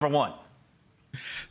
1.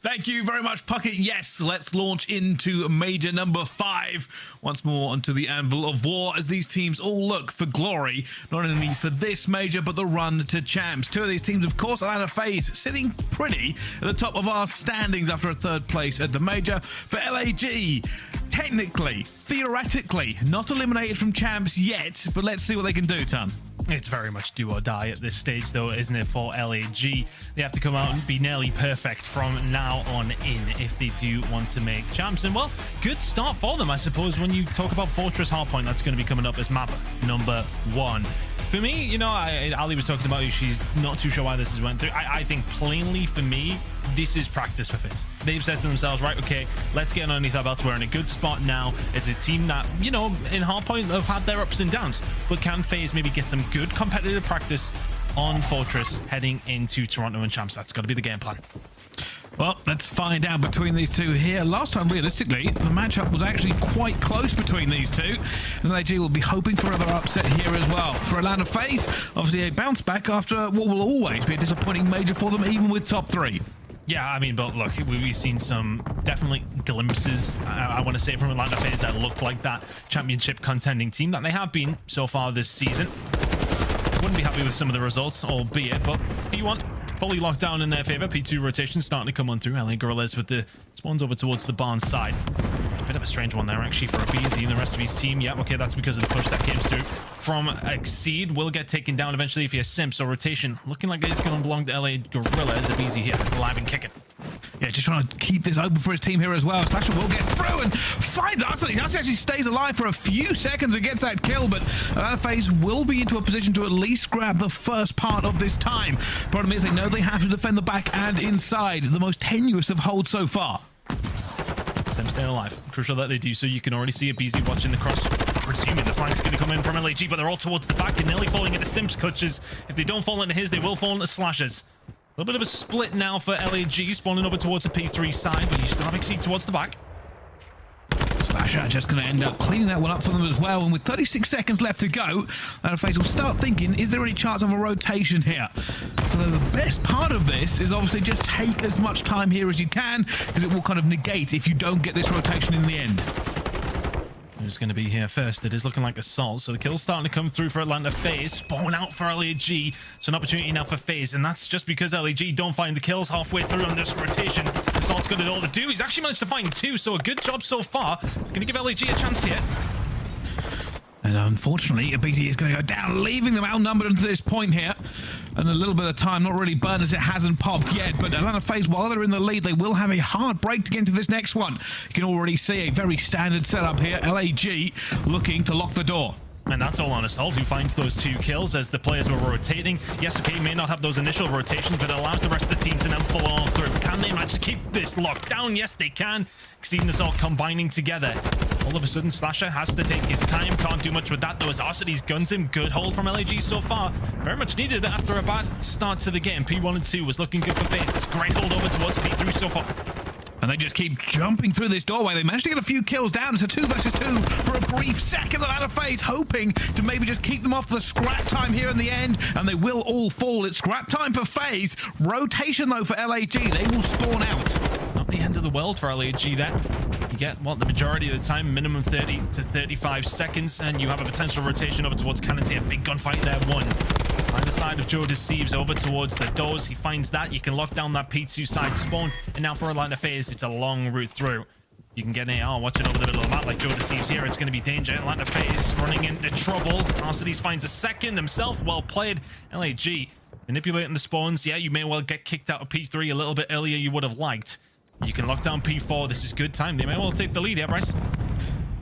Thank you very much, Puckett. Yes, let's launch into Major number 5. Once more onto the anvil of war as these teams all look for glory, not only for this Major, but the run to champs. Two of these teams, of course, Atlanta FaZe, sitting pretty at the top of our standings after a 3rd place at the Major. For LAG, technically, theoretically, not eliminated from champs yet, but let's see what they can do, Ton. It's very much do or die at this stage, though, isn't it, for LAG? They have to come out and be nearly perfect from now on in if they do want to make champs. And, well, good start for them, I suppose, when you talk about Fortress Hardpoint. That's going to be coming up as map number 1. For me, you know, Ali was talking about she's not too sure why this is went through. I think plainly for me, this is practice for FaZe. They've said to themselves, right, okay, let's get underneath our belts. We're in a good spot now. It's a team that, you know, in Hardpoint have had their ups and downs, but can FaZe maybe get some good competitive practice on Fortress heading into Toronto and champs? That's got to be the game plan. Well, let's find out between these two here. Last time, realistically, the matchup was actually quite close between these two. And LAG will be hoping for another upset here as well. For Atlanta FaZe, obviously a bounce back after what will always be a disappointing Major for them, even with top 3. Yeah, I mean, but look, we've seen some definitely glimpses, I want to say, from Atlanta FaZe that look like that championship contending team that they have been so far this season. Wouldn't be happy with some of the results, albeit, but P1 fully locked down in their favor. P2 rotation starting to come on through. LA Guerrillas with the spawns over towards the barn side. A bit of a strange one there, actually, for aBeZy and the rest of his team. Yeah, okay, that's because of the push that came through from Exceed. Will get taken down eventually if you're Simp. So rotation looking like it's going to belong to LA Guerrillas. aBeZy here, alive and kicking. Yeah, just trying to keep this open for his team here as well. Slasher will get through and find Dashy. Dashy actually stays alive for a few seconds and gets that kill, but Atlanta FaZe will be into a position to at least grab the first part of this time. Problem is, they know they have to defend the back and inside, the most tenuous of holds so far. Simp staying alive. Crucial that they do so. You can already see aBeZy watching the cross. Presuming the flank's going to come in from LAG, but they're all towards the back and nearly falling into Simp's clutches. If they don't fall into his, they will fall into Slasher's. A little bit of a split now for LAG, spawning over towards the P3 side, but you still have Exceed towards the back. Slasher just going to end up cleaning that one up for them as well. And with 36 seconds left to go, Atlanta FaZe will start thinking, is there any chance of a rotation here? So the best part of this is obviously just take as much time here as you can, because it will kind of negate if you don't get this rotation in the end. Who's going to be here first? It is looking like Assault. So the kill's starting to come through for Atlanta FaZe. Spawn out for LAG. So an opportunity now for FaZe. And that's just because LAG don't find the kills halfway through on this rotation. Assault's got it all to do. He's actually managed to find 2. So a good job so far. It's going to give LAG a chance here. And unfortunately, aBeZy is going to go down, leaving them outnumbered until this point here. And a little bit of time, not really burned as it hasn't popped yet. But Atlanta FaZe, while they're in the lead, they will have a hard break to get into this next one. You can already see a very standard setup here. LAG looking to lock the door. And that's all on Assault, who finds those 2 kills as the players were rotating. Yes, okay, may not have those initial rotations, but it allows the rest of the team to now follow on through. Can they manage to keep this locked down? Yes, they can. Exceed and Assault combining together. All of a sudden, Slasher has to take his time. Can't do much with that, though, as Arcity's guns him. Good hold from LAG so far. Very much needed after a bad start to the game. P1 and 2 was looking good for FaZe. It's a great hold over towards P3 so far. And they just keep jumping through this doorway. They managed to get a few kills down. It's a 2 versus 2 for a brief second. Atlanta FaZe hoping to maybe just keep them off the scrap time here in the end. And they will all fall. It's scrap time for FaZe. Rotation, though, for LAG. They will spawn out. Not the end of the world for LAG there. You get, what, the majority of the time, minimum 30 to 35 seconds. And you have a potential rotation over towards Cannon. A big gunfight there, 1. By the side of Joe Deceives over towards the doors. He finds that. You can lock down that P2 side spawn. And now for Atlanta FaZe, it's a long route through. You can get an AR watching over the middle of the map like Joe Deceives here. It's going to be danger. Atlanta FaZe running into trouble. Arcities finds a second himself. Well played. LAG manipulating the spawns. Yeah, you may well get kicked out of P3 a little bit earlier you would have liked. You can lock down P4. This is good time. They may well take the lead here, Bryce.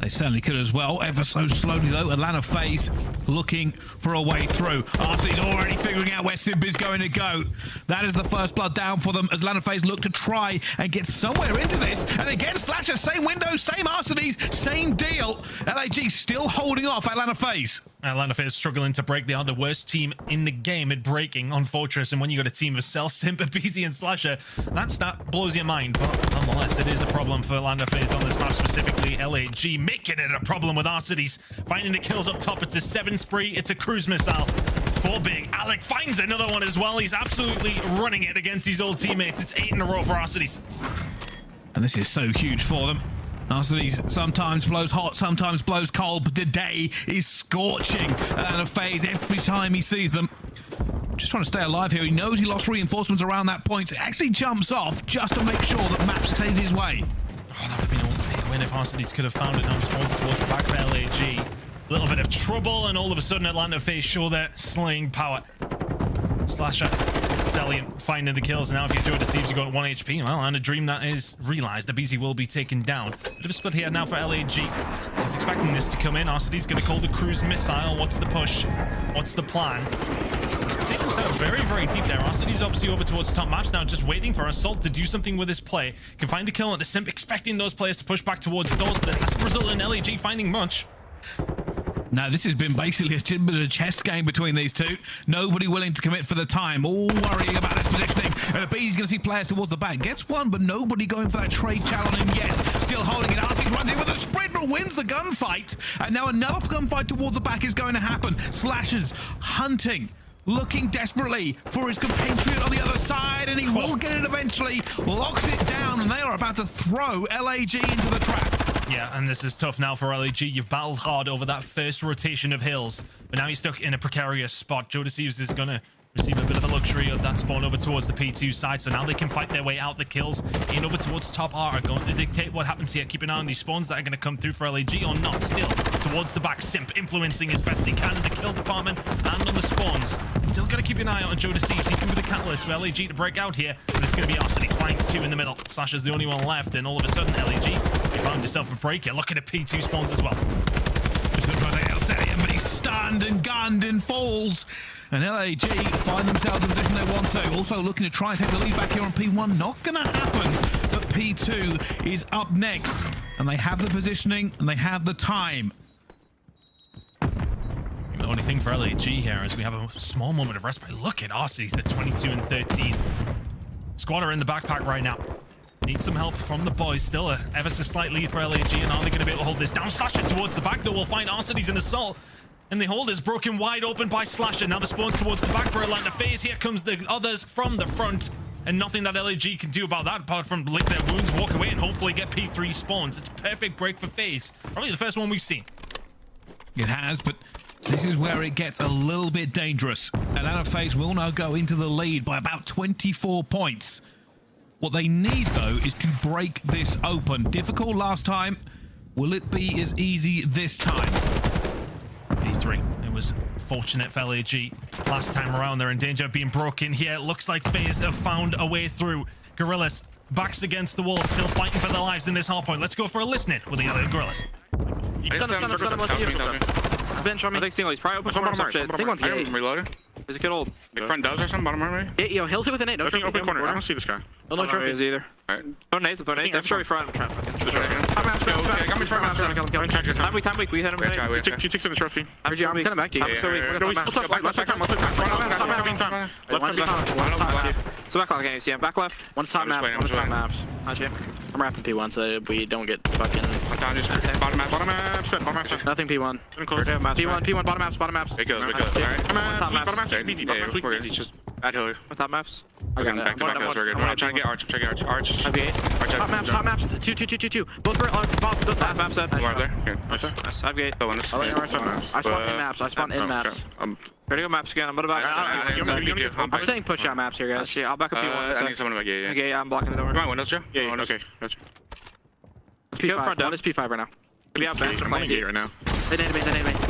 They certainly could as well. Ever so slowly, though. Atlanta FaZe looking for a way through. Arcity's already figuring out where Simp is going to go. That is the first blood down for them as Atlanta FaZe look to try and get somewhere into this. And again, Slasher, same window, same Arcities, same deal. LAG still holding off Atlanta FaZe. Atlanta FaZe struggling to break. They are the worst team in the game at breaking on Fortress. And when you got a team of Cell, Simp, aBeZy, and Slasher, that stat blows your mind. But nonetheless, it is a problem for Atlanta FaZe on this map, specifically LAG, making it a problem with Arcities. Finding the kills up top. It's a 7 spree. It's a cruise missile. 4 big. Alec finds another one as well. He's absolutely running it against his old teammates. It's 8 in a row for aBeZy. And this is so huge for them. aBeZy sometimes blows hot, sometimes blows cold, but today is scorching out of FaZe every time he sees them. Just trying to stay alive here. He knows he lost reinforcements around that point. So he actually jumps off just to make sure that Map stays his way. Oh, that would have been a big win if aBeZy could have found it. Now spawns towards the back for LAG. A little bit of trouble, and all of a sudden Atlanta FaZe show their slaying power. Slasher, Cellium finding the kills. Now if you enjoyed the Thieves, you got 1 HP. Well, and a dream that is realized. aBeZy will be taken down. Bit of a split here now for LAG. I was expecting this to come in. aBeZy's going to call the cruise missile. What's the push? What's the plan? Take himself very, very deep there. aBeZy's obviously over towards top maps now, just waiting for Assault to do something with his play. Can find the kill at the Simp, expecting those players to push back towards those, but it hasn't resulted in LAG finding much. Now, this has been basically a bit of a chess game between these two. Nobody willing to commit for the time. All worrying about his positioning. And aBeZy's going to see players towards the back. Gets one, but nobody going for that trade challenge on him yet. Still holding it. aBeZy runs in with a sprint, but wins the gunfight. And now another gunfight towards the back is going to happen. Slashers hunting, looking desperately for his compatriot on the other side, and he will get it eventually. Locks it down, and they are about to throw LAG into the trap. Yeah, and this is tough now for LAG. You've battled hard over that first rotation of hills, but now you're stuck in a precarious spot. Thieves is going to receive a bit of a luxury of that spawn over towards the P2 side, so now they can fight their way out. The kills in over towards top R are going to dictate what happens here. Keep an eye on these spawns that are going to come through for LAG or not. Still towards the back, Simp influencing as best he can in the kill department and on the spawns. Still got to keep an eye on Thieves. He can be the catalyst for LAG to break out here, but it's going to be aBeZy. Finds 2 in the middle. Slasher's the only one left, and all of a sudden LAG, they found yourself a break here. Look at the P2 spawns as well. Just going to try to take out Cellium, but he's stunned and gunned and falls. And LAG find themselves in the position they want to. Also looking to try and take the lead back here on P1. Not going to happen. But P2 is up next. And they have the positioning and they have the time. The only thing for LAG here is we have a small moment of respite. Look at aBeZy at 22 and 13. Squad are in the backpack right now. Need some help from the boys. Still a ever so slight lead for LAG. And are they going to be able to hold this down? Slasher towards the back, though. We'll find aBeZy's an assault. And the hold is broken wide open by Slasher. Now the spawns towards the back for Atlanta FaZe. Here comes the others from the front. And nothing that LAG can do about that apart from lick their wounds, walk away, and hopefully get P3 spawns. It's a perfect break for FaZe. Probably the first one we've seen. It has, but this is where it gets a little bit dangerous. Atlanta FaZe will now go into the lead by about 24 points. What they need, though, is to break this open. Difficult last time. Will it be as easy this time? P3. It was fortunate for LAG. Last time around, they're in danger of being broken here. It looks like FaZe have found a way through. Guerrillas, backs against the wall, still fighting for their lives in this hard point. Let's go for a listening with the other Guerrillas. Bench on me. I think single. He's probably open corner or some shit. I think one's gate. Reloaded. Is a kid old. Like front does or something, bottom right maybe? Yo, he'll hit with an 8. No trophy. Open corner. I don't see this guy. No trophies either. Alright. No nades. I'm sure we front. Got me front. Time week. We hit him. He takes in the trophy. I'm coming back to you. So back left, can you see him? Back left. One's top map. One's top maps. I'm wrapping P1 so that we don't get fucking. Bottom maps. Nothing P1. P1. Bottom maps. It goes. Alright. Top maps. He's just bad healer. What top maps? Back to back goes. We're good. I'm trying to get Arch. Arch. Top maps. 2. Both for top maps. Right there. Good. I've gate. I spawned in maps. Ready to go maps again. I'm about to back. I'm staying push out maps here, guys. I'll back up P1. I need someone to back gate. Okay, I'm blocking the door. Come on, windows, Joe? Yeah. Okay. Gotcha. P5. One is P5 right now. Be out back. I'm on gate right now. They need me.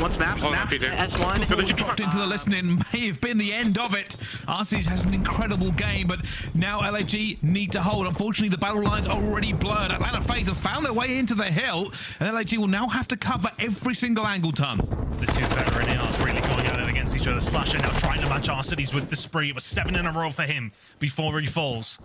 Once maps. S1. Dropped into the listening may have been the end of it. aBeZy has an incredible game, but now LAG need to hold. Unfortunately, the battle lines are already blurred. Atlanta FaZe have found their way into the hill, and LAG will now have to cover every single angle ton. The two veteran ARs really going at it against each other. Slasher now trying to match aBeZy's with the spree. It was 7 in a row for him before he falls.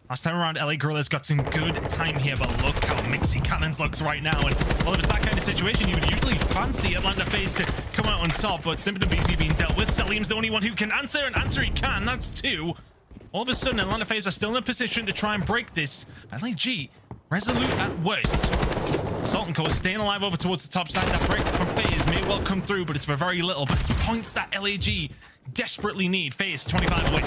Last time around, LA Guerrillas got some good time here, but look how mixy Cannons looks right now. And well, if it's that kind of situation, you would usually fancy Atlanta FaZe to come out on top, but Simp and aBeZy being dealt with. Cellium's the only one who can answer, and answer he can. That's 2. All of a sudden, Atlanta FaZe are still in a position to try and break this. LAG, resolute at worst. Salt & Co staying alive over towards the top side. That break from FaZe may well come through, but it's for very little. But it's points that LAG desperately need. FaZe 25 away.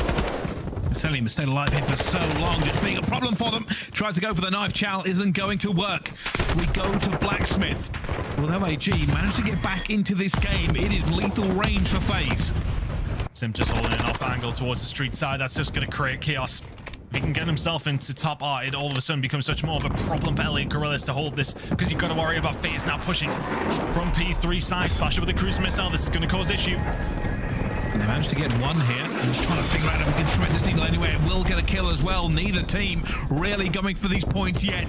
Cellium has stayed alive here for so long, just being a problem for them. Tries to go for the knife chow, isn't going to work. We go to Blacksmith. Will aBeZy manage to get back into this game? It is lethal range for FaZe. Simp just holding an off angle towards the street side. That's just going to create chaos. If he can get himself into top R, it all of a sudden becomes such more of a problem for LA Guerrillas to hold this, because you've got to worry about FaZe now pushing from P3 side. Slasher with a cruise missile. This is going to cause issue. And they managed to get one here. I'm just trying to figure out if we can thread this needle anywhere. It will get a kill as well. Neither team really going for these points yet.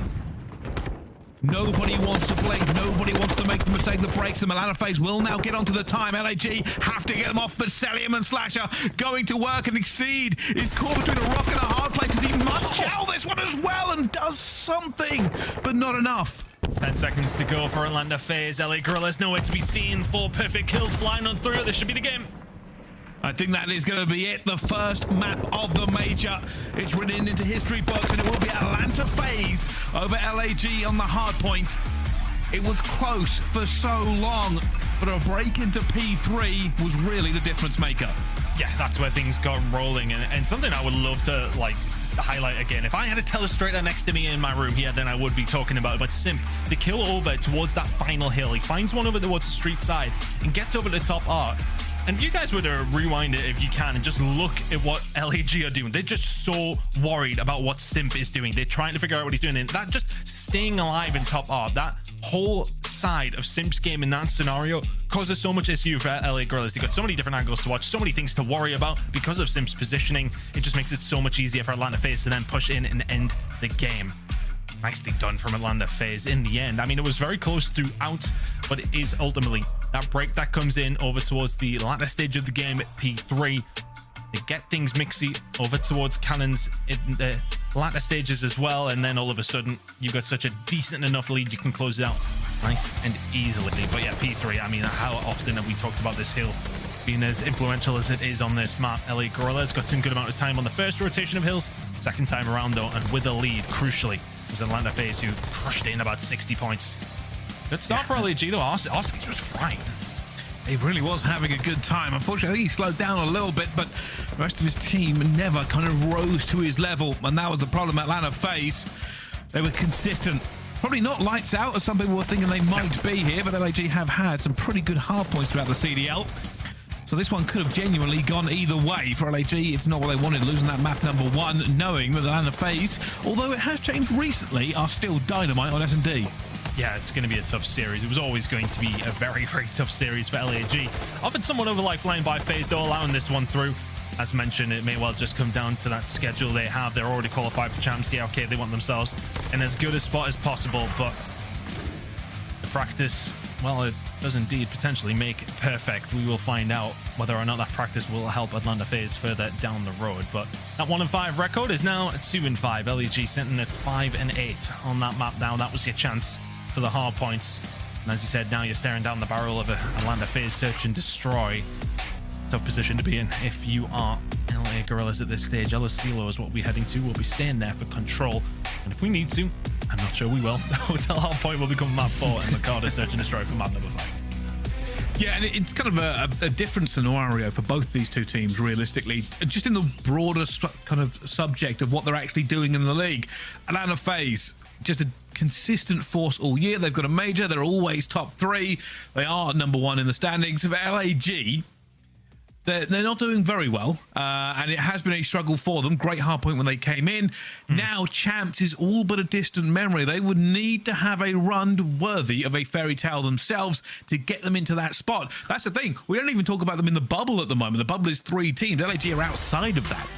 Nobody wants to blink. Nobody wants to make the mistake that breaks them. Atlanta FaZe will now get onto the time. LAG have to get them off, but Cellium and Slasher going to work, and Exceed is caught between a rock and a hard place, because he must chow this one as well and does something, but not enough. 10 seconds to go for Atlanta FaZe. LA Guerrillas nowhere to be seen. 4 perfect kills flying on through. This should be the game. I think that is going to be it. The first map of the major. It's written into history books, and it will be Atlanta FaZe over LAG on the hard points. It was close for so long, but a break into P3 was really the difference maker. Yeah, that's where things got rolling, and something I would love to highlight again. If I had a telestrator next to me in my room here, then I would be talking about it. But Simp, the kill over towards that final hill, he finds one over towards the street side and gets over the top arc. And you guys would rewind it if you can and just look at what LAG are doing. They're just so worried about what Simp is doing. They're trying to figure out what he's doing. And that just staying alive in top R, that whole side of Simp's game in that scenario causes so much issue for LA Guerrillas. They've got so many different angles to watch, so many things to worry about because of Simp's positioning. It just makes it so much easier for Atlanta FaZe to then push in and end the game. Nicely done from Atlanta FaZe in the end. I mean, it was very close throughout, but it is ultimately that break that comes in over towards the latter stage of the game at P3. They get things mixy over towards cannons in the latter stages as well, and then all of a sudden you've got such a decent enough lead you can close it out nice and easily. But yeah, P3, I mean, how often have we talked about this hill being as influential as it is on this map? LA Guerrillas got some good amount of time on the first rotation of hills. Second time around though, and with a lead, crucially, was Atlanta FaZe, who crushed in about 60 points. Good start for LAG though. Skyz was frying. He really was having a good time. Unfortunately, I think he slowed down a little bit, but the rest of his team never kind of rose to his level, and that was the problem at Atlanta FaZe. They were consistent. Probably not lights out, as some people were thinking they might be here, but LAG have had some pretty good hard points throughout the CDL. So this one could have genuinely gone either way. For LAG, it's not what they wanted, losing that map number 1, knowing that Atlanta FaZe, although it has changed recently, are still dynamite on S&D. Yeah, it's going to be a tough series. It was always going to be a very, very tough series for LAG. Offered somewhat over lifeline by FaZe, though, allowing this one through. As mentioned, it may well just come down to that schedule they have. They're already qualified for champs. Yeah, okay, they want themselves in as good a spot as possible, but practice, well, it does indeed potentially make perfect. We will find out whether or not that practice will help Atlanta FaZe further down the road. But that 1-5 record is now 2-5. LAG sitting at 5-8 on that map now. That was your chance for the hard points. And as you said, now you're staring down the barrel of a Atlanta FaZe search and destroy. Tough position to be in if you are LA Guerrillas at this stage. LSCLO is what we're heading to. We'll be staying there for control. And if we need to, I'm not sure we will. Hotel hard point will become map 4 and Ricardo search and destroy for map number 5. Yeah, and it's kind of a different scenario for both these two teams, realistically. Just in the broader kind of subject of what they're actually doing in the league. Atlanta FaZe, just a consistent force all year. They've got a major. They're always top 3. They are number 1 in the standings. For LAG, they're not doing very well, and it has been a struggle for them. Great hard point when they came in. Now champs is all but a distant memory. They would need to have a run worthy of a fairy tale themselves to get them into that spot. That's the thing. We don't even talk about them in the bubble at the moment. The bubble is 3 teams. LAG are outside of that.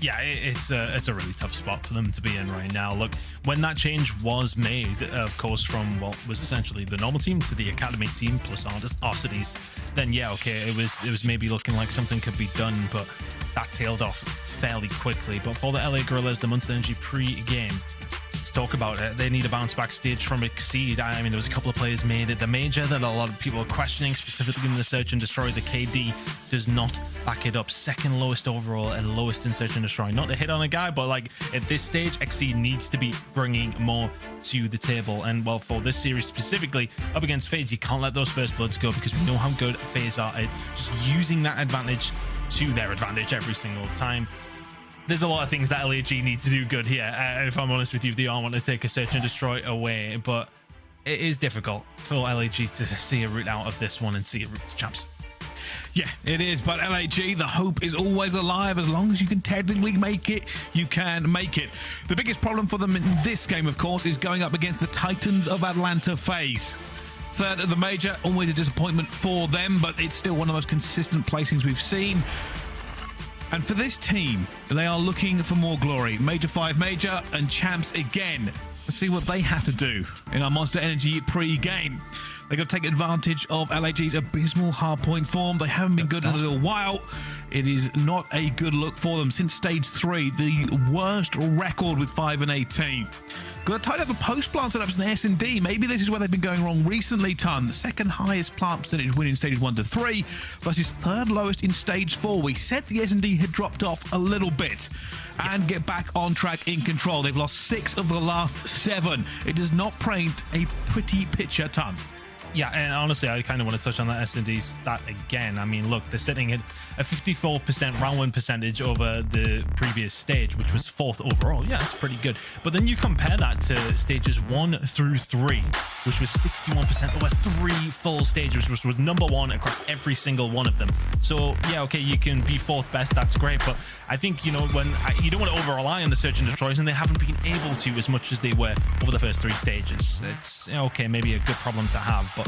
Yeah, it's a really tough spot for them to be in right now. Look, when that change was made, of course, from what was essentially the normal team to the academy team plus Arcides, then yeah, okay, it was maybe looking like something could be done, but that tailed off fairly quickly. But for the LA Guerrillas, the Monster Energy pre-game, let's talk about it. They need a bounce back stage from Exceed. I mean, there was a couple of players made at the major that a lot of people are questioning, specifically in the Search and Destroy. The KD does not back it up. Second lowest overall and lowest in Search and Destroy. Not to hit on a guy, but like at this stage, Exceed needs to be bringing more to the table. And well, for this series specifically, up against FaZe, you can't let those first bloods go because we know how good FaZe are at just using that advantage to their advantage every single time. There's a lot of things that LAG need to do good here. If I'm honest with you, they all want to take a Search and Destroy away, but it is difficult for LAG to see a route out of this one and see a route to champs. Yeah, it is, but LAG, the hope is always alive. As long as you can technically make it, you can make it. The biggest problem for them in this game, of course, is going up against the Titans of Atlanta FaZe. Third at the major, always a disappointment for them, but it's still one of the most consistent placings we've seen. And for this team, they are looking for more glory. Major 5 major and champs again. Let's see what they have to do in our Monster Energy pre-game. They're going to take advantage of LAG's abysmal hardpoint form. They haven't been good in a little while. It is not a good look for them. Since stage 3, the worst record with 5 and 18. Got to tidy up the post plant setups in S&D. Maybe this is where they've been going wrong recently, Ton. The second highest plant percentage win in stages 1 to 3 versus third lowest in stage 4. We said the S&D had dropped off a little bit and get back on track in control. They've lost 6 of the last 7. It does not paint a pretty picture, Ton. Yeah, and honestly, I kind of want to touch on that S&D stat again. I mean, look, they're sitting at a 54% round win percentage over the previous stage, which was 4th overall. Yeah, that's pretty good. But then you compare that to stages 1 through 3, which was 61% over 3 full stages, which was number 1 across every single one of them. So, yeah, okay, you can be 4th best. That's great. But I think, you know, when you don't want to over-rely on the Search and Destroys, and they haven't been able to as much as they were over the first 3 stages. It's, okay, maybe a good problem to have, but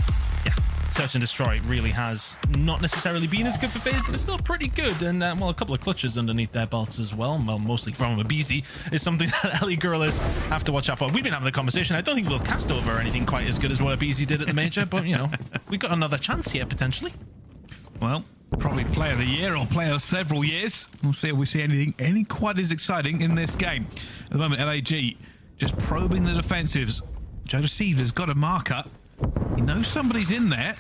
yeah, Search and Destroy really has not necessarily been as good for FaZe, but it's still pretty good. And, well, a couple of clutches underneath their belts as well. Well, mostly from aBeZy is something that LA Guerrillas have to watch out for. We've been having the conversation. I don't think we'll cast over anything quite as good as what aBeZy did at the major, but, you know, we got another chance here, potentially. Well, probably player of the year or player of several years. We'll see if we see anything quite as exciting in this game. At the moment, LAG just probing the defensives. Thieves has got a marker. He knows somebody's in there.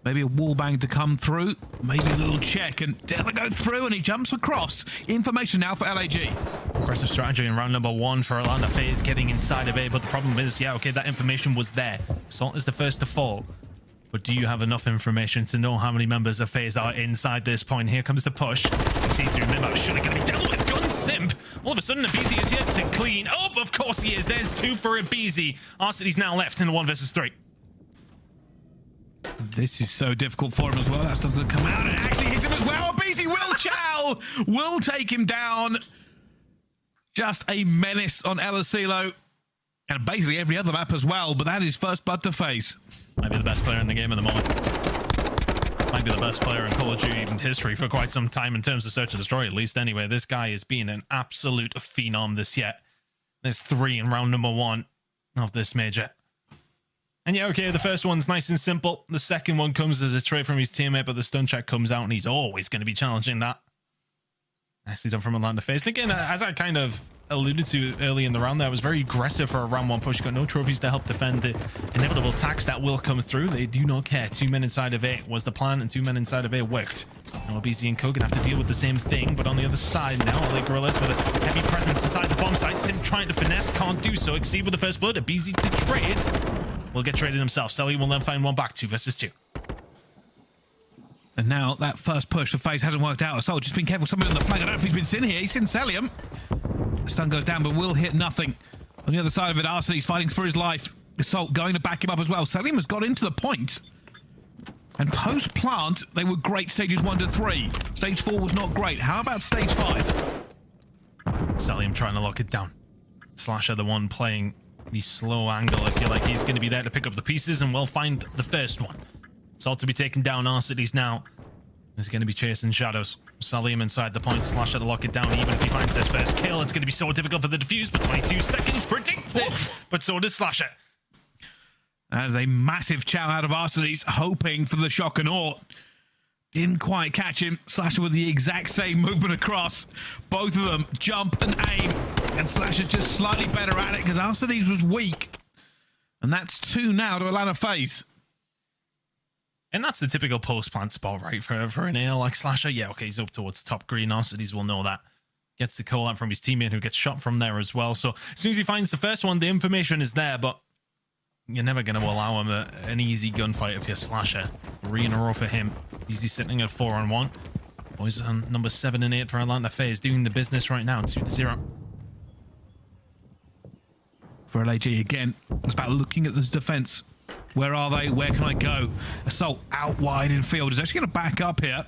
Maybe a wallbang to come through. Maybe a little check. And there they go through, and he jumps across. Information now for LAG. Aggressive strategy in round number 1 for Atlanta FaZe getting inside of A. But the problem is, yeah, okay, that information was there. Salt is the first to fall. But do you have enough information to know how many members of FaZe are inside this point? Here comes the push. See through mid-map. Surely going to be down with gun Simp. All of a sudden, aBeZy is yet to clean. Oh, of course he is. There's 2 for aBeZy. aRcity's now left in the 1 versus 3. This is so difficult for him as well. That doesn't come out. It actually hits him as well. aBeZy will chow. Will take him down. Just a menace on El Asilo. And basically every other map as well. But that is first blood to FaZe. Might be the best player in the game at the moment. Might be the best player in Call of Duty in history for quite some time in terms of Search and Destroy, at least anyway. This guy has been an absolute phenom this year. There's 3 in round number 1 of this major. And yeah, okay, the first one's nice and simple. The second one comes as a trade from his teammate, but the stun check comes out and he's always going to be challenging that. Nicely done from Atlanta FaZe. And again, as I kind of alluded to early in the round there, was very aggressive for a round 1 push. Got no trophies to help defend the inevitable attacks that will come through. They do not care. 2 men inside of A was the plan, and 2 men inside of A worked. Now aBeZy and Coke have to deal with the same thing, but on the other side now, LA Guerrillas with a heavy presence inside the bomb site. Simp trying to finesse, can't do so. Exceed with the first blood. aBeZy to trade. Will get traded himself. Cellium will then find one back. 2 versus 2. And now that first push for FaZe hasn't worked out. Assault just been careful. Somebody on the flank. I don't know if he's been seen here. He's seen Cellium. The stun goes down, but will hit nothing. On the other side of it, aRcity's fighting for his life. Assault going to back him up as well. Cellium has got into the point. And post-plant, they were great stages 1 to 3. Stage 4 was not great. How about stage 5? Cellium trying to lock it down. Slasher, the one playing the slow angle. I feel like he's going to be there to pick up the pieces, and we'll find the first one. Assault to be taken down. aRcity's now is going to be chasing shadows. Cellium inside the point. Slasher to lock it down. Even if he finds this first kill, it's going to be so difficult for the defuse, but 22 seconds predicts it. But so does Slasher. That is a massive chow out of aRcity's, hoping for the shock and awe. Didn't quite catch him. Slasher with the exact same movement across. Both of them jump and aim. And Slasher's just slightly better at it because aBeZy was weak. And that's 2 now to Atlanta FaZe. And that's the typical post-plant spot, right? For an AL like Slasher. Yeah, okay, he's up towards top green. aBeZy will know that. Gets the call out from his teammate who gets shot from there as well. So as soon as he finds the first one, the information is there, but you're never going to allow him an easy gunfight if you're Slasher. 3 in a row for him. Easy sitting at 4-on-1. Boys on number 7 and 8 for Atlanta FaZe doing the business right now. 2-0. For LAG again, it's about looking at this defense. Where are they? Where can I go? Assault out wide in field. Is actually going to back up here.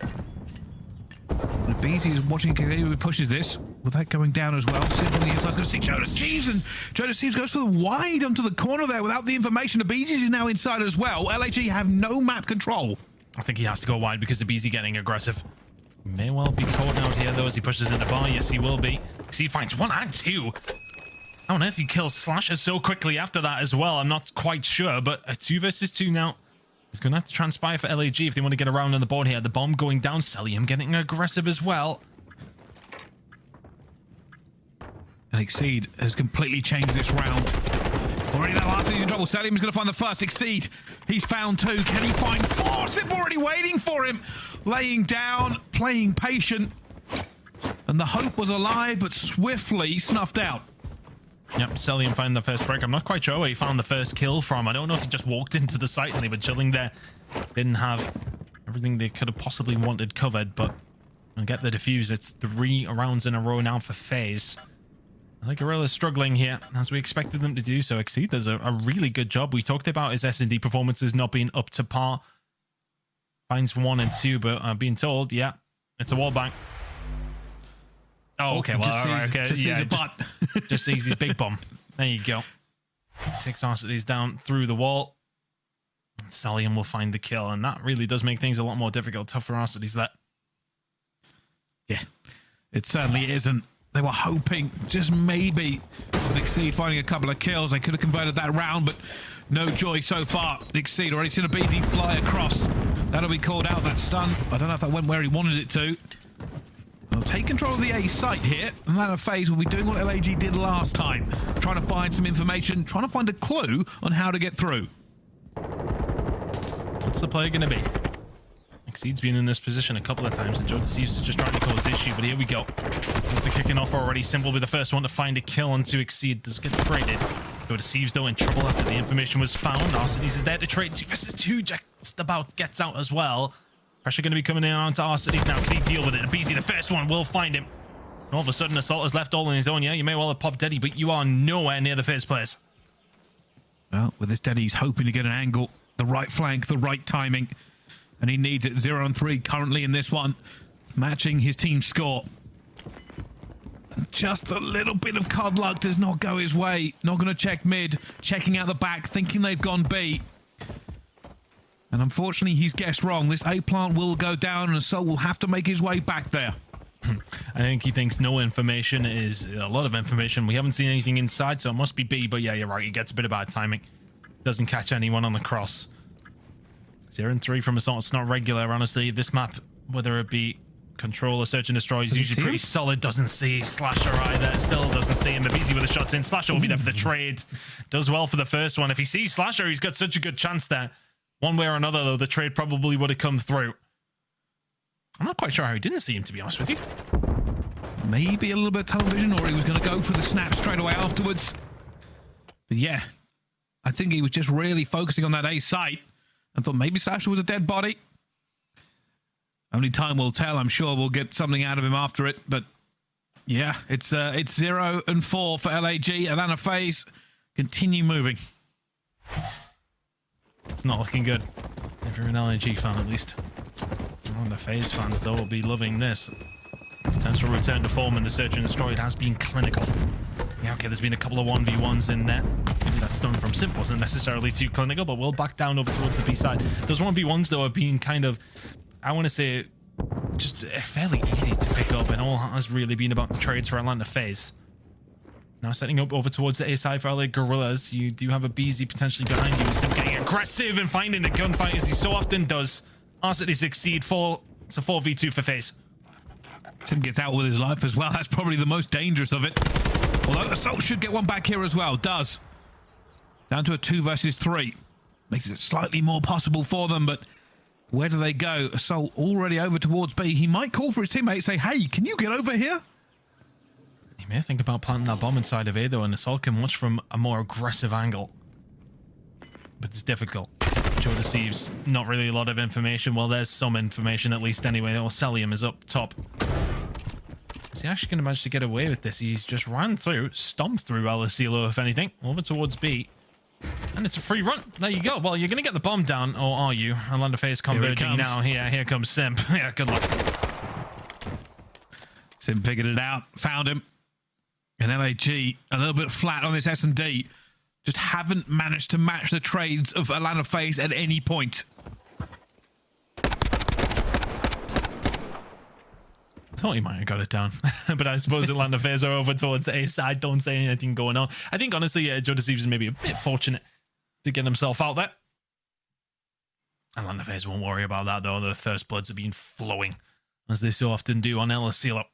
aBeZy is watching. He pushes this. With that going down as well. Simp on the inside is going to see Jonas Thieves, and Jonas Thieves goes for the wide onto the corner there without the information. aBeZy is now inside as well. LAG have no map control. I think he has to go wide because aBeZy getting aggressive. May well be caught out here though as he pushes in the bar. Yes, he will be. He finds 1 and 2. How on earth he kills Slasher so quickly after that as well? I'm not quite sure, but a 2 versus 2 now. It's going to have to transpire for LAG if they want to get around on the board here. The bomb going down. Cellium getting aggressive as well. And Exceed has completely changed this round. Already now, aBeZy's in trouble. Cellium's going to find the first. Exceed, he's found 2. Can he find 4? Simp already waiting for him. Laying down, playing patient. And the hope was alive, but swiftly snuffed out. Yep, Cellium found the first break. I'm not quite sure where he found the first kill from. I don't know if he just walked into the site and they were chilling there. Didn't have everything they could have possibly wanted covered, but I'll get the defuse. It's 3 rounds in a row now for FaZe. I think Guerrillas struggling here, as we expected them to do so. Exceed does a really good job. We talked about his S&D performances not being up to par. Finds 1 and 2, but I'm being told, yeah, it's a wall bang. Oh, okay, well, all right, okay. Just yeah, sees a butt. Just sees his big bum. There you go. Takes aBeZy down through the wall. Cellium will find the kill, and that really does make things a lot more difficult. Tough for aBeZy, that. Yeah, it certainly isn't. They were hoping, just maybe, with Exceed finding a couple of kills. They could have converted that round, but no joy so far. Exceed already seen aBeZy fly across. That'll be called out, that stun. I don't know if that went where he wanted it to. They'll take control of the A site here. And Atlanta FaZe will be doing what LAG did last time. Trying to find some information, trying to find a clue on how to get through. What's the play going to be? Exceed's been in this position a couple of times, and Thieves is just trying to cause issue, but here we go. It's kicking off already. Simp will be the first one to find a kill onto Exceed. Does get traded. Thieves though in trouble after the information was found. aBeZy is there to trade 2 versus 2. Just about gets out as well. Pressure going to be coming in onto aBeZy now. Can he deal with it? aBeZy, the first one, will find him. All of a sudden, Assault is left all on his own. Yeah, you may well have popped Deddy, but you are nowhere near the first place. Well, with this Deddy, he's hoping to get an angle, the right flank, the right timing. And he needs it. 0 and 3 currently in this one, matching his team's score. And just a little bit of cod luck does not go his way. Not going to check mid, checking out the back, thinking they've gone B. And unfortunately, he's guessed wrong. This A plant will go down, and Assault will have to make his way back there. I think he thinks no information is a lot of information. We haven't seen anything inside, so it must be B. But yeah, you're right. He gets a bit of bad timing. Doesn't catch anyone on the cross. 0 and 3 from Assault. It's not regular, honestly. This map, whether it be control or search and destroy, is usually pretty solid. Doesn't see Slasher either. Still doesn't see him. aBeZy with the shots in. Slasher will be there for the trade. Does well for the first one. If he sees Slasher, he's got such a good chance there. One way or another, though, the trade probably would have come through. I'm not quite sure how he didn't see him, to be honest with you. Maybe a little bit of tunnel vision, or he was going to go for the snap straight away afterwards. But yeah, I think he was just really focusing on that A site and thought maybe Slasher was a dead body. Only time will tell. I'm sure we'll get something out of him after it. But yeah, it's 0 and 4 for LAG. Atlanta FaZe continue moving. It's not looking good. If you're an LAG fan, at least. Well, the FaZe fans, though, will be loving this. Potential return to form in the search and destroy. It has been clinical. Yeah, okay, there's been a couple of 1v1s in there. Maybe that stun from Simp wasn't necessarily too clinical, but we'll back down over towards the B side. Those 1v1s, though, have been kind of, I want to say, just fairly easy to pick up, and all has really been about the trades for Atlanta FaZe. Now setting up over towards the A side for LA Guerrillas. You do have aBeZy potentially behind you. Simp getting aggressive and finding the gunfight as he so often does. aBeZy succeed. 4 It's a 4v2 for FaZe. Simp gets out with his life as well. That's probably the most dangerous of it. Although Assault should get one back here as well. Does. Down to a 2 versus 3. Makes it slightly more possible for them, but where do they go? Assault already over towards B. He might call for his teammate, say, hey, can you get over here? He may think about planting that bomb inside of A, though, and Assault can watch from a more aggressive angle. But it's difficult. Joe deceives. Not really a lot of information. Well, there's some information at least anyway. Oh, Cellium is up top. Is he actually going to manage to get away with this? He's just ran through, stomped through aBeZy, if anything, over towards B. And it's a free run. There you go. Well, you're going to get the bomb down, or are you? Orlando FaZe converging now. Here comes Simp. Yeah, good luck. Simp figured it out, found him. And LAG, a little bit flat on this S&D. Just haven't managed to match the trades of Orlando FaZe at any point. Thought he might have got it down, but I suppose Orlando FaZe are over towards the A side. Don't say anything going on. I think honestly, Joe Deceives is maybe a bit fortunate to get himself out there. Orlando FaZe won't worry about that though. The first bloods have been flowing, as they so often do on aBeZy.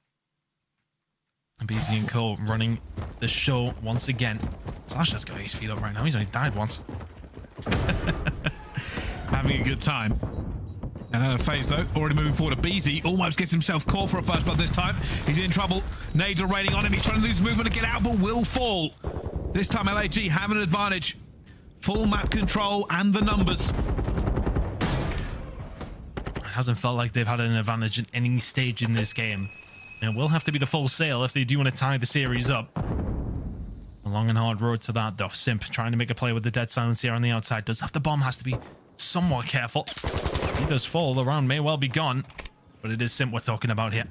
aBeZy and Co running the show once again. Slash has got his feet up right now. He's only died once. Having a good time. And FaZe though, already moving forward. aBeZy almost gets himself caught for a first blood this time. He's in trouble. Nades are raining on him. He's trying to lose movement to get out, but will fall. This time LAG have an advantage. Full map control and the numbers. It hasn't felt like they've had an advantage at any stage in this game. And it will have to be the full sale if they do want to tie the series up. A long and hard road to that though. Simp trying to make a play with the dead silence here on the outside. Does have the bomb, has to be somewhat careful. He does fall. The round may well be gone, but it is Simp we're talking about here.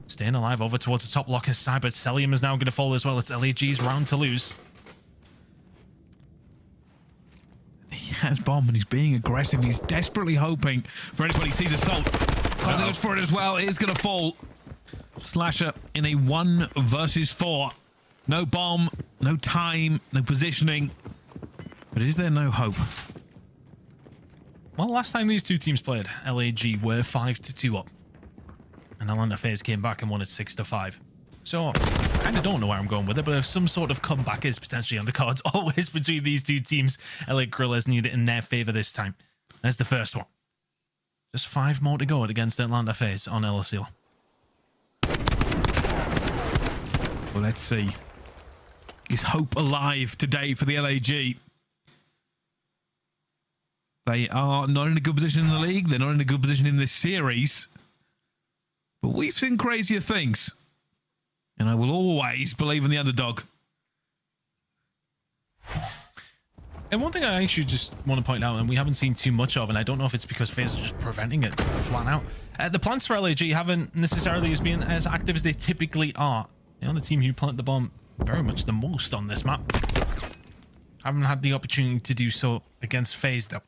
Staying alive over towards the top locker side, but Cellium is now going to fall as well. It's LAG's round to lose. He has bomb and he's being aggressive. He's desperately hoping for anybody who sees Assault. Goes for it as well. It is going to fall. Slasher in a 1 versus 4. No bomb, no time, no positioning. But is there no hope? Well, last time these two teams played, LAG were 5-2 up. And Orlando FaZe came back and won it 6-5. So, I kind of don't know where I'm going with it, but if some sort of comeback is potentially on the cards always between these two teams, LA Guerrillas need it in their favor this time. There's the first one. Just 5 more to go against Orlando FaZe on aBeZy. Well, let's see. Is hope alive today for the LAG? They are not in a good position in the league. They're not in a good position in this series. But we've seen crazier things. And I will always believe in the underdog. And one thing I actually just want to point out, and we haven't seen too much of, and I don't know if it's because FaZe is just preventing it flat out. The plants for LAG haven't necessarily been as active as they typically are. They're the team who plant the bomb very much the most on this map. Haven't had the opportunity to do so against FaZe though.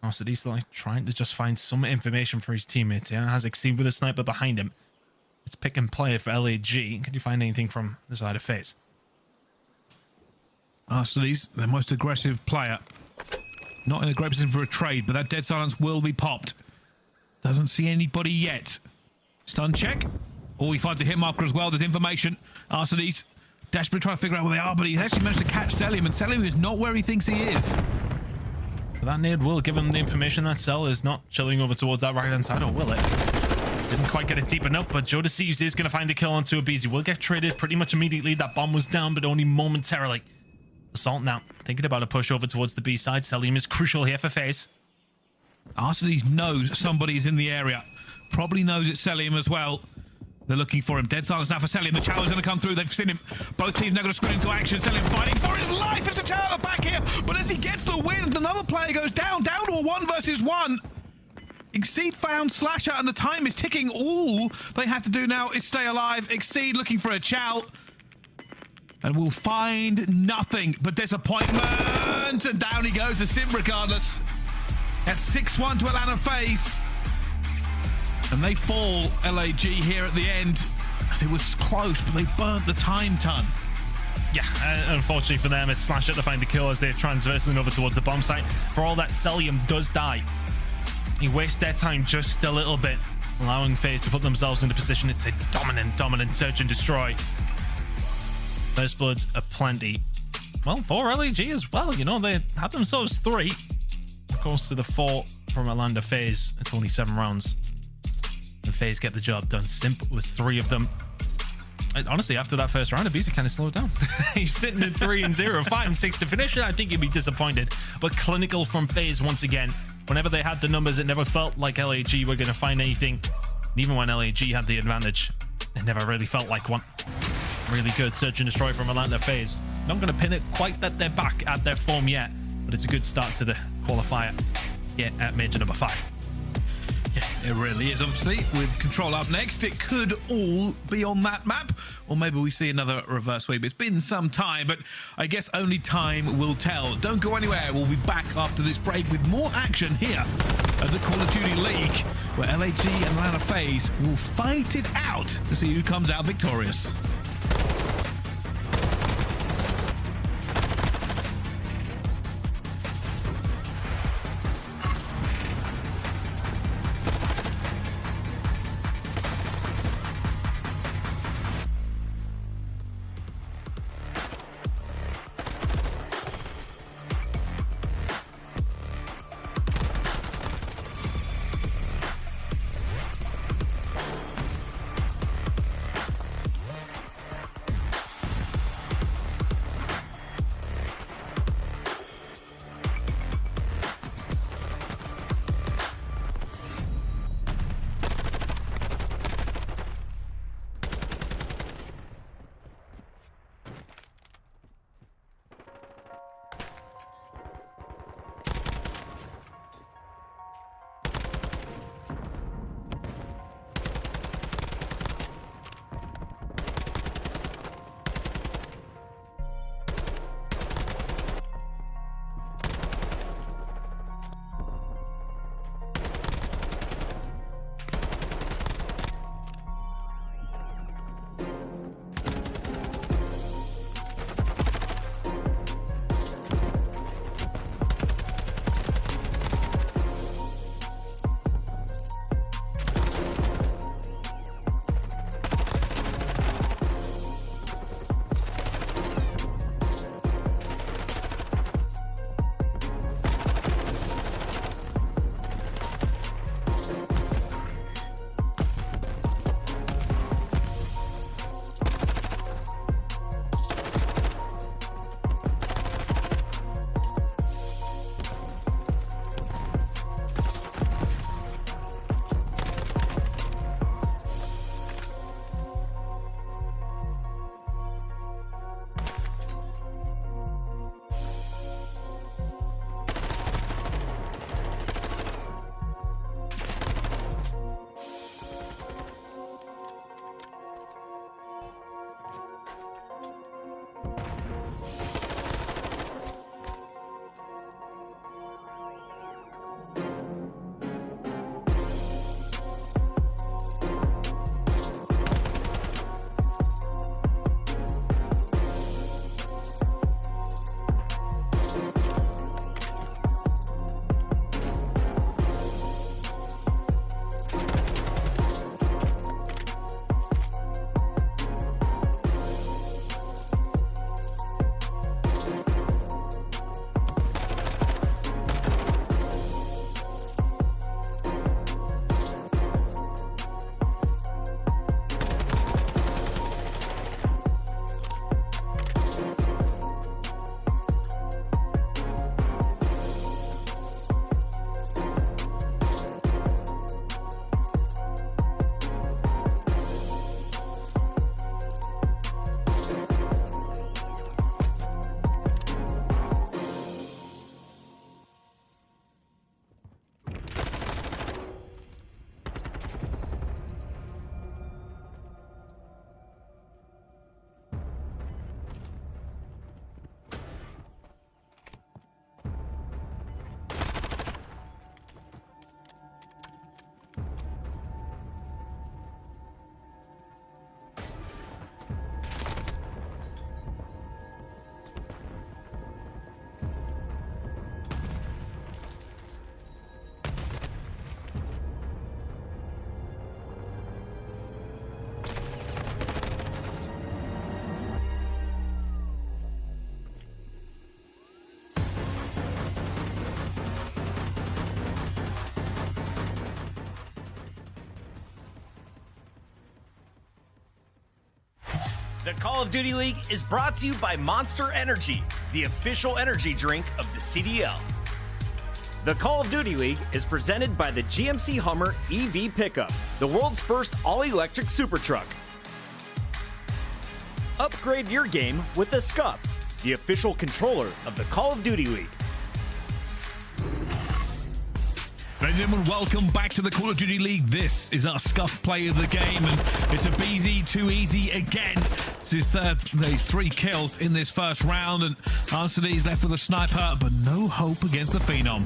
Oh, so he's like trying to just find some information for his teammates. Yeah, has Asim with a sniper behind him. It's pick and play for LAG. Can you find anything from the side of FaZe? Arsenal's their most aggressive player. Not in a great position for a trade, but that dead silence will be popped. Doesn't see anybody yet. Stun check. Oh, he finds a hit marker as well. There's information. Arsenal's desperately trying to figure out where they are, but he actually managed to catch Cellium, and Cellium is not where he thinks he is. That nade will give him the information that Cell is not chilling over towards that right-hand side, or will it? Didn't quite get it deep enough, but Joe Deceives is going to find a kill onto aBeZy. Will get traded pretty much immediately. That bomb was down, but only momentarily. Assault now, thinking about a push over towards the B side. Cellium is crucial here for FaZe. Arsenal's knows somebody is in the area. Probably knows it's Cellium as well. They're looking for him. Dead silence now for Cellium. The challenge is going to come through. They've seen him. Both teams now going to sprint into action. Cellium fighting for his life. It's a challenge at the back here. But as he gets the win, another player goes down to a 1 versus 1. Exceed found Slasher, and the time is ticking. All they have to do now is stay alive. Exceed looking for a chow. And will find nothing but disappointment. And down he goes to Simp regardless. That's 6-1 to Orlando FaZe. And they fall, LAG, here at the end. It was close, but they burnt the time ton. Yeah, unfortunately for them, it's Slasher to find the kill as they're transversing over towards the bomb site. For all that, Cellium does die. He wastes their time just a little bit, allowing FaZe to put themselves into position. It's a dominant search and destroy. First bloods are plenty. Well, 4 LAG as well. You know, they had themselves 3. Of course, to the 4 from Orlando FaZe. It's only 7 rounds. And FaZe get the job done. Simp with 3 of them. Honestly, after that first round, aBeZy kind of slowed down. He's sitting at 3-0, 5-6 to finish it. I think he'd be disappointed. But clinical from FaZe once again. Whenever they had the numbers, it never felt like LAG were going to find anything. And even when LAG had the advantage, it never really felt like one. Really good search and destroy from Orlando FaZe. Not going to pin it quite that they're back at their form yet, but it's a good start to the qualifier here at Major number 5. Yeah, it really is. Obviously, with Control up next, it could all be on that map, or maybe we see another reverse sweep. It's been some time, but I guess only time will tell. Don't go anywhere. We'll be back after this break with more action here at the Call of Duty League, where LAG and Orlando FaZe will fight it out to see who comes out victorious. The Call of Duty League is brought to you by Monster Energy, the official energy drink of the CDL. The Call of Duty League is presented by the GMC Hummer EV Pickup, the world's first all-electric super truck. Upgrade your game with the Scuff, the official controller of the Call of Duty League. Ladies and gentlemen, welcome back to the Call of Duty League. This is our Scuff play of the game, and it's aBeZy too easy again. This is there's 3 kills in this first round, and RCD's left with a sniper, but no hope against the Phenom.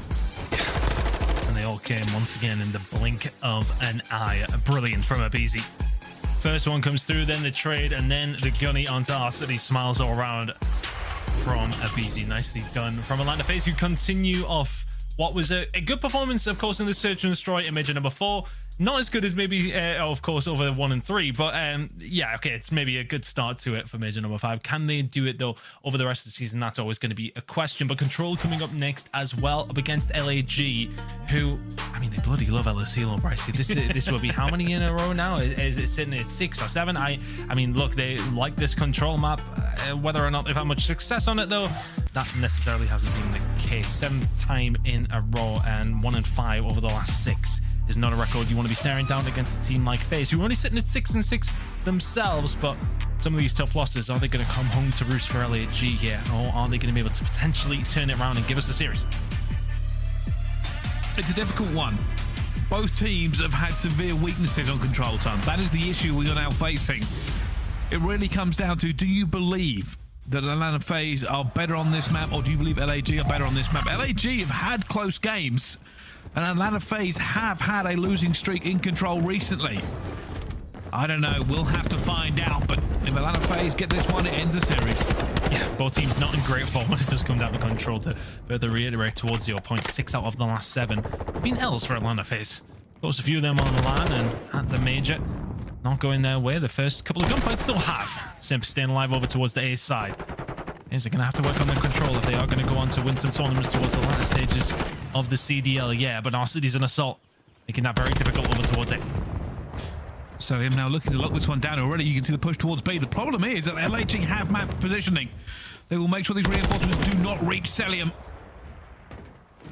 And they all came once again in the blink of an eye. Brilliant from aBeZy. First one comes through, then the trade, and then the gunny onto RCD. Smiles all around from aBeZy. Nicely done from Atlanta FaZe, who continue off what was a good performance, of course, in the Search and Destroy in Major number 4. Not as good as maybe, of course, over 1 and 3. But yeah, okay, it's maybe a good start to it for Major number 5. Can they do it, though, over the rest of the season? That's always going to be a question. But Control coming up next as well, up against LAG, who, I mean, they bloody love LSCLO, Bryce. This will be how many in a row now? Is it sitting at 6 or 7? I mean, look, they like this Control map. Whether or not they've had much success on it, though, that necessarily hasn't been the case. 7th time in a row, and 1 and 5 over the last 6 is not a record you want to be staring down against a team like FaZe, who are only sitting at 6 and 6 themselves. But some of these tough losses, are they going to come home to roost for LAG here, or are they going to be able to potentially turn it around and give us a series? It's a difficult one. Both teams have had severe weaknesses on Control Time. That is the issue we are now facing. It really comes down to, do you believe that Atlanta FaZe are better on this map, or do you believe LAG are better on this map? LAG have had close games, and Atlanta FaZe have had a losing streak in Control recently. I don't know. We'll have to find out. But if Atlanta FaZe get this one, it ends the series. Yeah, both teams not in great form when it does come down to Control. To further reiterate towards your point, 6 out of the last 7 have been L's for Atlanta FaZe. Of course, a few of them on the line and at the Major, not going their way. The first couple of gunfights they'll have. Simp staying alive over towards the A side. Is it going to have to work on their control if they are going to go on to win some tournaments towards the latter stages of the CDL? Yeah, but RCD's an assault, making that very difficult over towards it. So him now looking to lock this one down already. You can see the push towards B. The problem is that LAG have map positioning. They will make sure these reinforcements do not reach Cellium.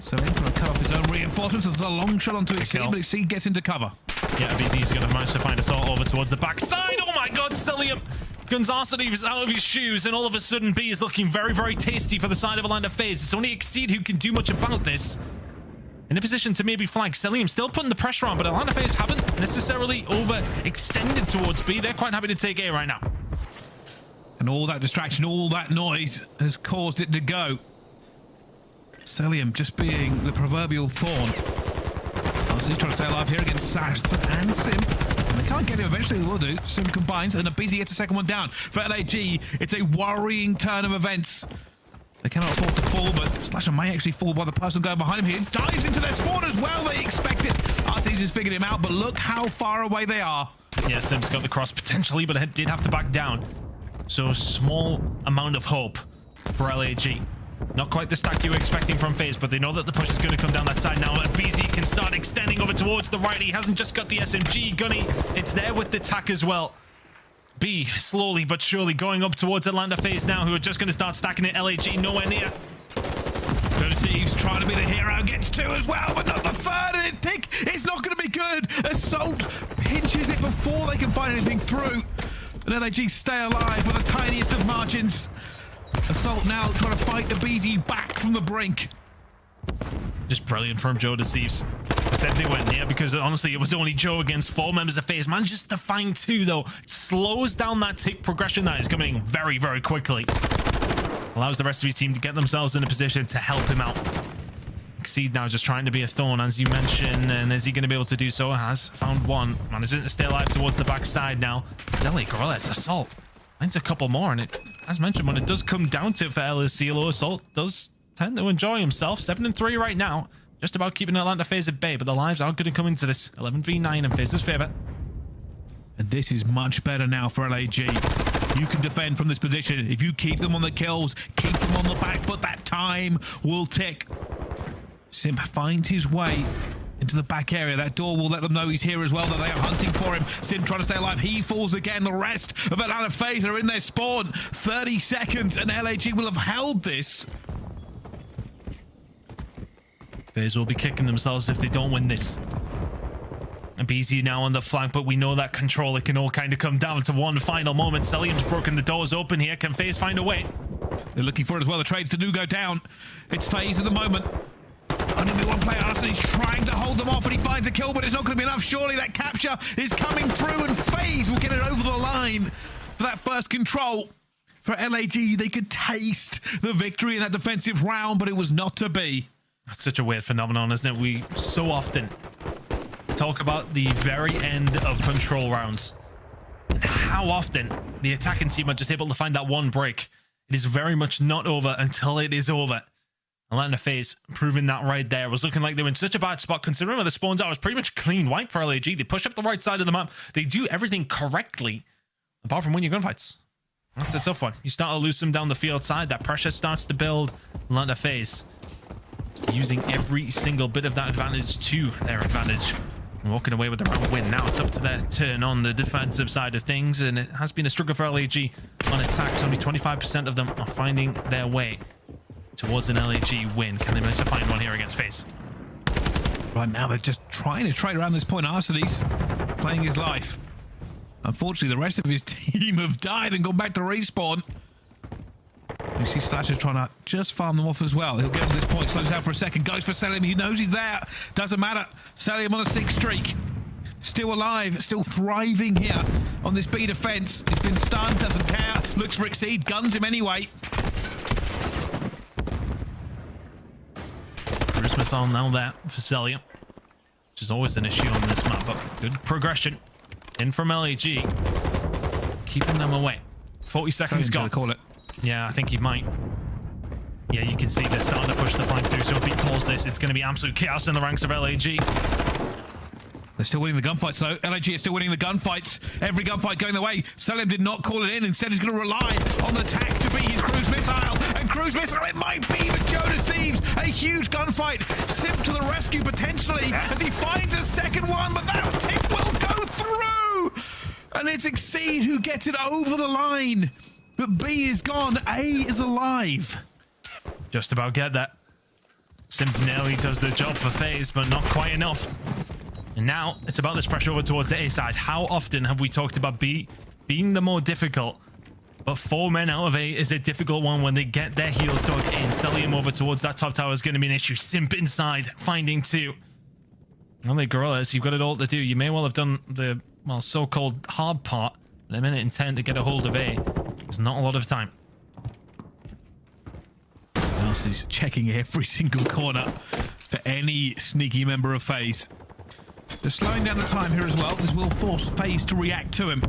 Cellium trying to cut off his own reinforcements. There's a long shot onto his C, but his C gets into cover. Yeah, aBeZy's going to manage to find assault over towards the backside. Oh my god, Cellium! Gonzalez is out of his shoes, and all of a sudden B is looking very, very tasty for the side of Atlanta FaZe. It's only Exceed who can do much about this. In a position to maybe flag. Cellium still putting the pressure on, but Atlanta FaZe haven't necessarily overextended towards B. They're quite happy to take A right now. And all that distraction, all that noise has caused it to go. Cellium just being the proverbial thorn. He's trying to stay alive here against Sass and Simp. And they can't get him. Eventually they will do. Simp combines, and aBeZy gets a second one down. For LAG, it's a worrying turn of events. They cannot afford to fall, but Slasher may actually fall by the person going behind him here. Dives into their spawn as well. They expect it. RC's has figured him out, but look how far away they are. Yeah, Simp's got the cross potentially, but it did have to back down. So small amount of hope for LAG. Not quite the stack you were expecting from FaZe, but they know that the push is going to come down that side now. aBeZy can start extending over towards the right. He hasn't just got the SMG gunny. It's there with the tack as well. B slowly but surely going up towards Atlanta FaZe now, who are just going to start stacking it. LAG nowhere near. Thieves trying to be the hero, gets 2 as well, but not the third, and it tick. It's not going to be good. Assault pinches it before they can find anything through. And LAG stay alive with the tiniest of margins. Assault now trying to fight aBeZy back from the brink. Just brilliant from Joe to Thieves. Said they went there because honestly it was only Joe against 4 members of FaZe. Manages to find 2 though. Slows down that tick progression that is coming very, very quickly. Allows the rest of his team to get themselves in a position to help him out. Exceed now just trying to be a thorn, as you mentioned, and is he going to be able to do so? Has found 1. Managing to stay alive towards the backside now. Still Guerrillas assault. Finds a couple more, and it, as mentioned, when it does come down to it for LSCLO, assault does tend to enjoy himself. 7 and 3 right now. Just about keeping Atlanta FaZe at bay, but the lives are going to come into this. 11v9 in FaZe's favor. And this is much better now for LAG. You can defend from this position. If you keep them on the kills, keep them on the back foot, that time will tick. Simp finds his way into the back area. That door will let them know he's here as well, that they are hunting for him. Simp trying to stay alive. He falls again. The rest of Atlanta FaZe are in their spawn. 30 seconds and LAG will have held this. FaZe will be kicking themselves if they don't win this. aBeZy now on the flank, but we know that control, it can all kind of come down to one final moment. Cellium's broken the doors open here. Can FaZe find a way? They're looking for it as well. The trades do go down. It's FaZe at the moment. Only one player, Asim, he's trying to hold them off, and he finds a kill, but it's not going to be enough. Surely that capture is coming through, and FaZe will get it over the line for that first control. For LAG, they could taste the victory in that defensive round, but it was not to be. That's such a weird phenomenon, isn't it? We so often talk about the very end of control rounds and how often the attacking team are just able to find that one break. It is very much not over until it is over. Atlanta FaZe proving that right there. It was looking like they were in such a bad spot, considering where the spawns are. It was pretty much clean white for LAG. They push up the right side of the map. They do everything correctly, apart from win your gunfights. That's a tough one. You start to lose them down the field side. That pressure starts to build. Atlanta FaZe using every single bit of that advantage to their advantage. And walking away with the round win. Now it's up to their turn on the defensive side of things, and it has been a struggle for LAG on attacks. Only 25% of them are finding their way towards an LAG win. Can they manage to find one here against FaZe? Right now, they're just trying to trade around this point. Arseny's playing his life. Unfortunately, the rest of his team have died and gone back to respawn. You see Slasher trying to just farm them off as well. He'll get to this point, slows down for a second, goes for Cellium. He knows he's there. Doesn't matter. Cellium on a 6 streak. Still alive, still thriving here on this B defense. He's been stunned, doesn't care. Looks for Exceed, guns him anyway. Cruise missile now there for Cellium, which is always an issue on this map, but good progression in from LAG, keeping them away. 40 seconds gone. Call it. Yeah, I think he might. Yeah, you can see they're starting to push the flank through, so if he calls this, it's going to be absolute chaos in the ranks of LAG. They're still winning the gunfights, though. LAG is still winning the gunfights. Every gunfight going their way. Cellium did not call it in. Instead, he's going to rely on the attack to be his cruise missile. And cruise missile, it might be, but Joe deceives. A huge gunfight. Simp to the rescue, potentially, as he finds a second one, but that tick will go through. And it's Exceed who gets it over the line. But B is gone. A is alive. Just about get that. Simp nearly does the job for FaZe, but not quite enough. And now it's about this pressure over towards the A side. How often have we talked about B being the more difficult? But 4 men out of A is a difficult one when they get their heels dug in. Cellium over towards that top tower is going to be an issue. Simp inside, finding 2. Well, the Guerrillas, you've got it all to do. You may well have done the, well, so-called hard part. In a minute and 10 to get a hold of A. There's not a lot of time. He's checking every single corner for any sneaky member of FaZe. They're slowing down the time here as well. This will force FaZe to react to him.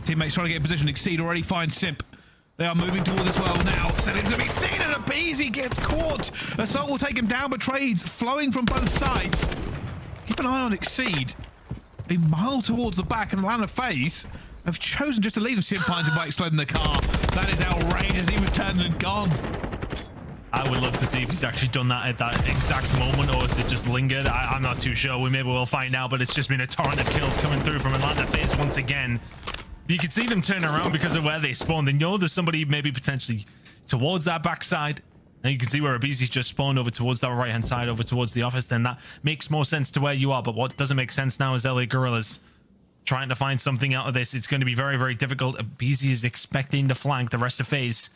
Teammates trying to get in position. Exceed already finds Simp. They are moving towards as well now. Setting to be seen, and aBeZy gets caught. Assault will take him down, but trades flowing from both sides. Keep an eye on Exceed. A mile towards the back, and Atlanta FaZe have chosen just to leave him. Simp finds him by exploding the car. That is outrageous. He was turned and gone. I would love to see if he's actually done that at that exact moment, or has it just lingered? I'm not too sure. We maybe will find out, but it's just been a torrent of kills coming through from Atlanta FaZe once again. You can see them turn around because of where they spawned. They know there's somebody maybe potentially towards that backside. And you can see where aBeZy's just spawned over towards that right-hand side, over towards the office. Then that makes more sense to where you are. But what doesn't make sense now is LA Guerrillas trying to find something out of this. It's going to be very, very difficult. aBeZy is expecting to flank the rest of FaZe,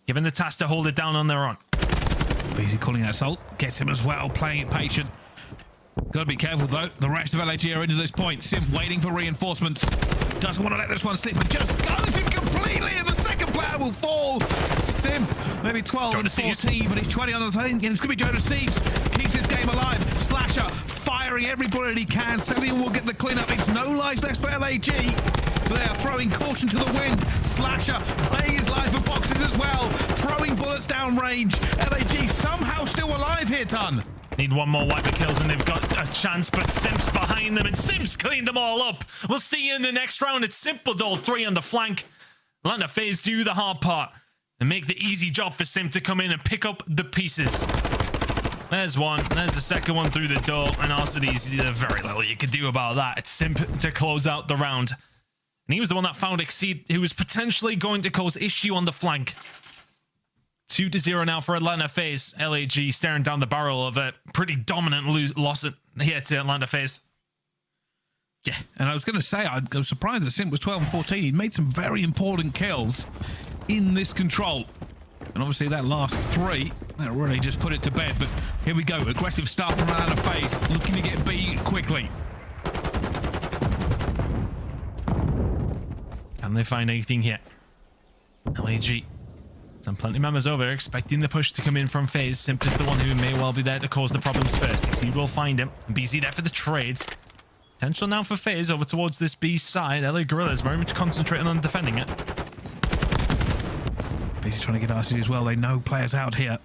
given the task to hold it down on their own. aBeZy calling out assault. Gets him as well, playing it patient. Gotta be careful, though. The rest of LAG are into this point. Simp waiting for reinforcements. Doesn't want to let this one slip, but just goes him completely, and the second player will fall. Simp, maybe 12 and 14, but he's 20 on the thing, and it's going to be Joe Deceives. Keeps this game alive. Slasher firing every bullet he can. Cellium will get the cleanup. It's no life left for LAG. But they are throwing caution to the wind. Slasher playing his life for boxes as well. Throwing bullets down range. LAG somehow still alive here, Ton. Need one more wiper kills and they've got a chance, but Simp's behind them and Simp's cleaned them all up. We'll see you in the next round. It's Simple Doll 3 on the flank. Atlanta FaZe do the hard part and make the easy job for Simp to come in and pick up the pieces. There's one. There's the second one through the door. And aBeZy's very little you could do about that. It's Simp to close out the round. And he was the one that found Exceed, who was potentially going to cause issue on the flank. 2-0 now for Atlanta FaZe. LAG staring down the barrel of a pretty dominant loss here to Atlanta FaZe. Yeah, and I was going to say, I was surprised that Simp was 12 and 14. He made some very important kills in this control. And obviously that last 3, that really just put it to bed. But here we go, aggressive start from Atlanta FaZe, looking to get B quickly. Can they find anything here? LAG. Some plenty of members over, expecting the push to come in from FaZe. Simp is the one who may well be there to cause the problems first. Exceed will find him. aBeZy there for the trades. Potential now for FaZe over towards this B side. LA Guerrillas very much concentrating on defending it. aBeZy trying to get RC as well. They know players out here.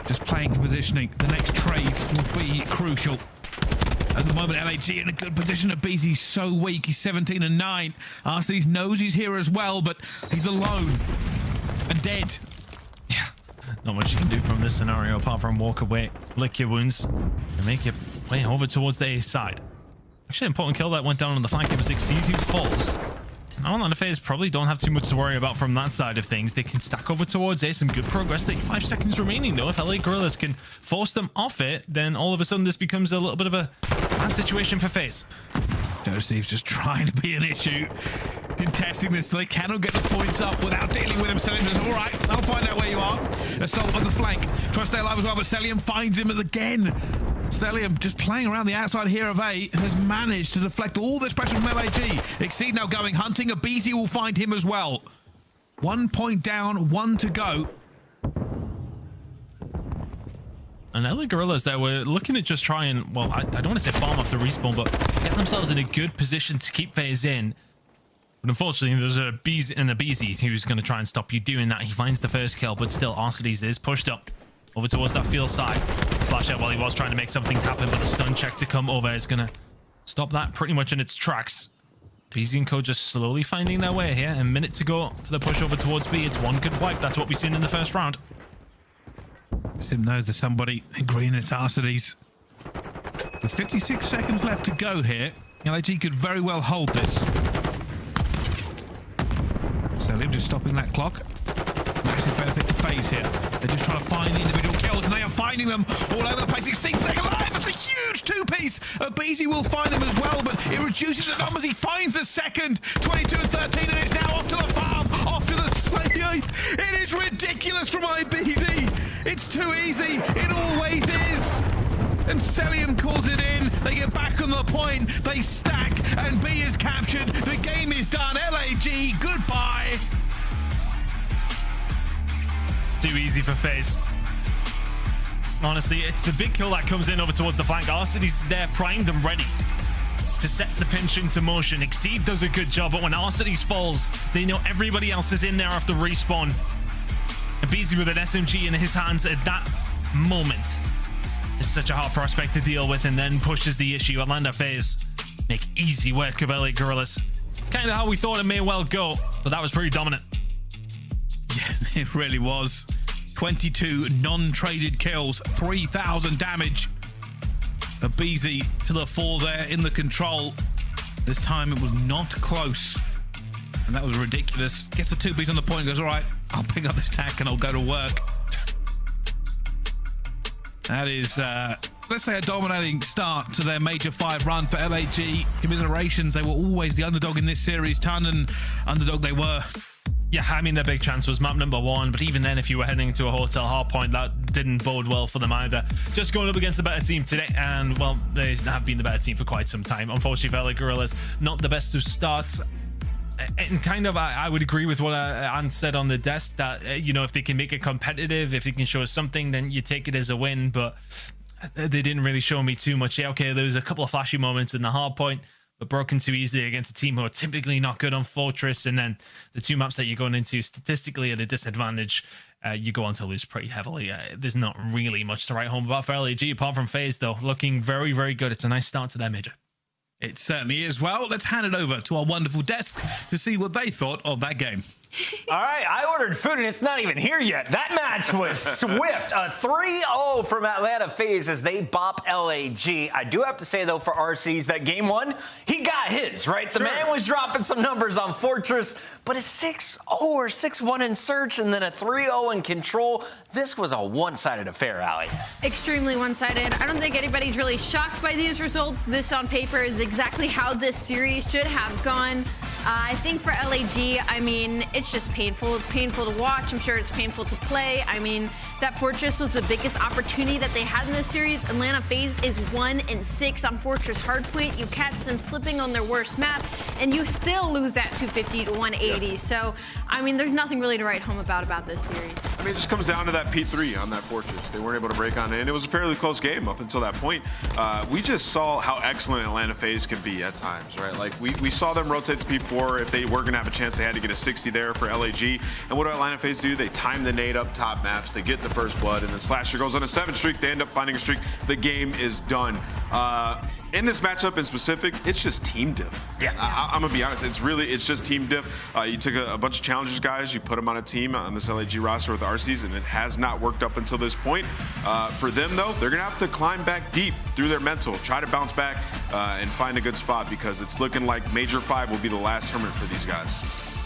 Just playing for positioning. The next trades will be crucial. At the moment, LAG in a good position. aBeZy's so weak. He's 17 and 9. RC knows he's here as well, but he's alone and dead. Yeah, not much you can do from this scenario apart from walk away, lick your wounds, and make your way over towards the A side. Actually, an important kill that went down on the flank. It was Exceed who falls. So now Atlanta FaZe probably don't have too much to worry about from that side of things. They can stack over towards A. Some good progress. 35 seconds remaining, though. If LA Guerrillas can force them off it, then all of a sudden this becomes a little bit of a bad situation for FaZe. Ghosty just trying to be an issue. Contesting this, they cannot get the points up without dealing with him. Cellium says, all right, I'll find out where you are. Assault on the flank. Try to stay alive as well, but Cellium finds him again. Cellium just playing around the outside here of A has managed to deflect all this pressure from LAG. Exceed now going hunting. aBeZy will find him as well. 1 point down, 1 to go. And LA Guerrillas there were looking at just try and, well, I don't want to say bomb off the respawn, but get themselves in a good position to keep FaZe in. But unfortunately, there's aBeZy who's going to try and stop you doing that. He finds the first kill, but still, aBeZy is pushed up over towards that field side. Flash out while he was trying to make something happen, but the stun check to come over is going to stop that pretty much in its tracks. aBeZy and Co just slowly finding their way here. A minute to go for the push over towards B. It's one good wipe. That's what we've seen in the first round. Sim knows there's somebody in green. It's aBeZy. With 56 seconds left to go here, LAG could very well hold this. Cellium just stopping that clock. Massive benefit to FaZe here. They're just trying to find the individual kills, and they are finding them all over the place. 16 seconds alive. That's a huge two-piece. aBeZy will find them as well, but it reduces the numbers. He finds the second. 22 and 13, and it's now off to the farm, off to the slate. It is ridiculous from aBeZy. It's too easy. It always is. And Cellium calls it in. They get back on the point. They stack, and B is captured. The game is done. LAG, goodbye. Too easy for FaZe. Honestly, it's the big kill that comes in over towards the flank. aBeZy's there, primed and ready to set the pinch into motion. Exceed does a good job, but when aBeZy falls, they know everybody else is in there after respawn. aBeZy with an SMG in his hands at that moment is such a hard prospect to deal with, and then pushes the issue. Atlanta FaZe make easy work of LA Guerrillas. Kind of how we thought it may well go, but that was pretty dominant. Yeah, it really was. 22 non-traded kills, 3,000 damage. aBeZy to the fore there in the control. This time it was not close, and that was ridiculous. Gets the two-piece on the point, goes, all right, I'll pick up this tack and I'll go to work. That is, let's say, a dominating start to their Major 5 run for LAG. Commiserations, they were always the underdog in this series. Ton and underdog they were. Yeah, I mean, their big chance was map number 1, but even then, if you were heading to a hotel hard point, that didn't bode well for them either. Just going up against a better team today, and, well, they have been the better team for quite some time. Unfortunately, for LA Guerrillas, not the best of starts. And kind of, I would agree with what Ant said on the desk, that, you know, if they can make it competitive, if they can show us something, then you take it as a win, but they didn't really show me too much. Yeah, okay, there was a couple of flashy moments in the hard point, but broken too easily against a team who are typically not good on Fortress, and then the two maps that you're going into statistically at a disadvantage, you go on to lose pretty heavily. There's not really much to write home about for LAG, apart from FaZe, though, looking very, very good. It's a nice start to their major. It certainly is. Well, let's hand it over to our wonderful desk to see what they thought of that game. All right, I ordered food and it's not even here yet. That match was swift. A 3-0 from Atlanta FaZe as they bop LAG. I do have to say, though, for RCs, that game one, he got his, right? The man was dropping some numbers on Fortress, but a 6-0 or 6-1 in Search and then a 3-0 in Control. This was a one-sided affair, Allie. Extremely one-sided. I don't think anybody's really shocked by these results. This on paper is exactly how this series should have gone. I think for LAG, I mean, it's just painful. It's painful to watch. I'm sure it's painful to play. I mean, that Fortress was the biggest opportunity that they had in this series. Atlanta FaZe is 1-6 on Fortress Hardpoint. You catch them slipping on their worst map, and you still lose that 250 to 180. Yeah. So, I mean, there's nothing really to write home about this series. I mean, it just comes down to that P3 on that Fortress. They weren't able to break on it, and it was a fairly close game up until that point. We just saw how excellent Atlanta FaZe can be at times, right? Like, we saw them rotate to P4. If they were going to have a chance, they had to get a 60 there for LAG. And what do Atlanta FaZe do? They time the nade up top maps. They get the first blood, and then Slasher goes on a 7 streak. They end up finding a streak. The game is done. In this matchup in specific, it's just team diff. Yeah. I'm gonna be honest. It's just team diff. You took a bunch of challengers guys, you put them on a team on this LAG roster with RCs, and it has not worked up until this point. For them though, they're gonna have to climb back deep through their mental, try to bounce back and find a good spot, because it's looking like Major 5 will be the last tournament for these guys.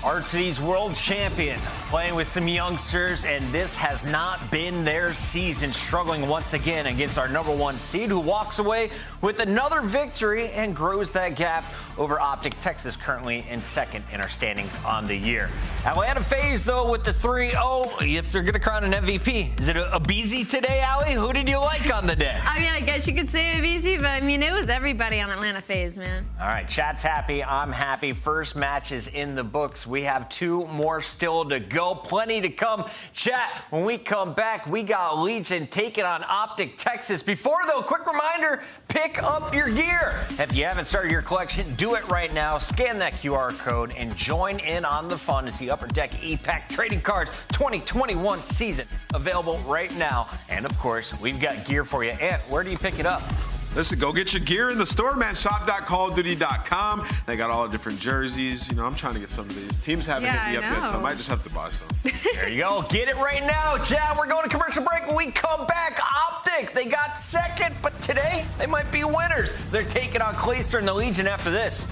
Arcee's world champion, playing with some youngsters, and this has not been their season, struggling once again against our #1 seed, who walks away with another victory and grows that gap over OpTic Texas, currently in second in our standings on the year. Atlanta FaZe, though, with the 3-0, if they're going to crown an MVP. Is it aBeZy today, Allie? Who did you like on the day? I mean, I guess you could say aBeZy, but I mean, it was everybody on Atlanta FaZe, man. All right, chat's happy. I'm happy. First match is in the books. We have 2 more still to go. Plenty to come. Chat, when we come back, we got Legion taking on OpTic Texas. Before, though, quick reminder, pick up your gear. If you haven't started your collection, do it right now. Scan that QR code and join in on the fun to see Upper Deck E-Pack Trading Cards 2021 season available right now. And, of course, we've got gear for you. And where do you pick it up? Listen, go get your gear in the store, man. Shop.callofduty.com. They got all the different jerseys. You know, I'm trying to get some of these. Teams haven't hit me up yet, so I might just have to buy some. There you go. Get it right now, chat. We're going to commercial break. When we come back, OpTic, they got second, but today they might be winners. They're taking on Clayster and the Legion after this.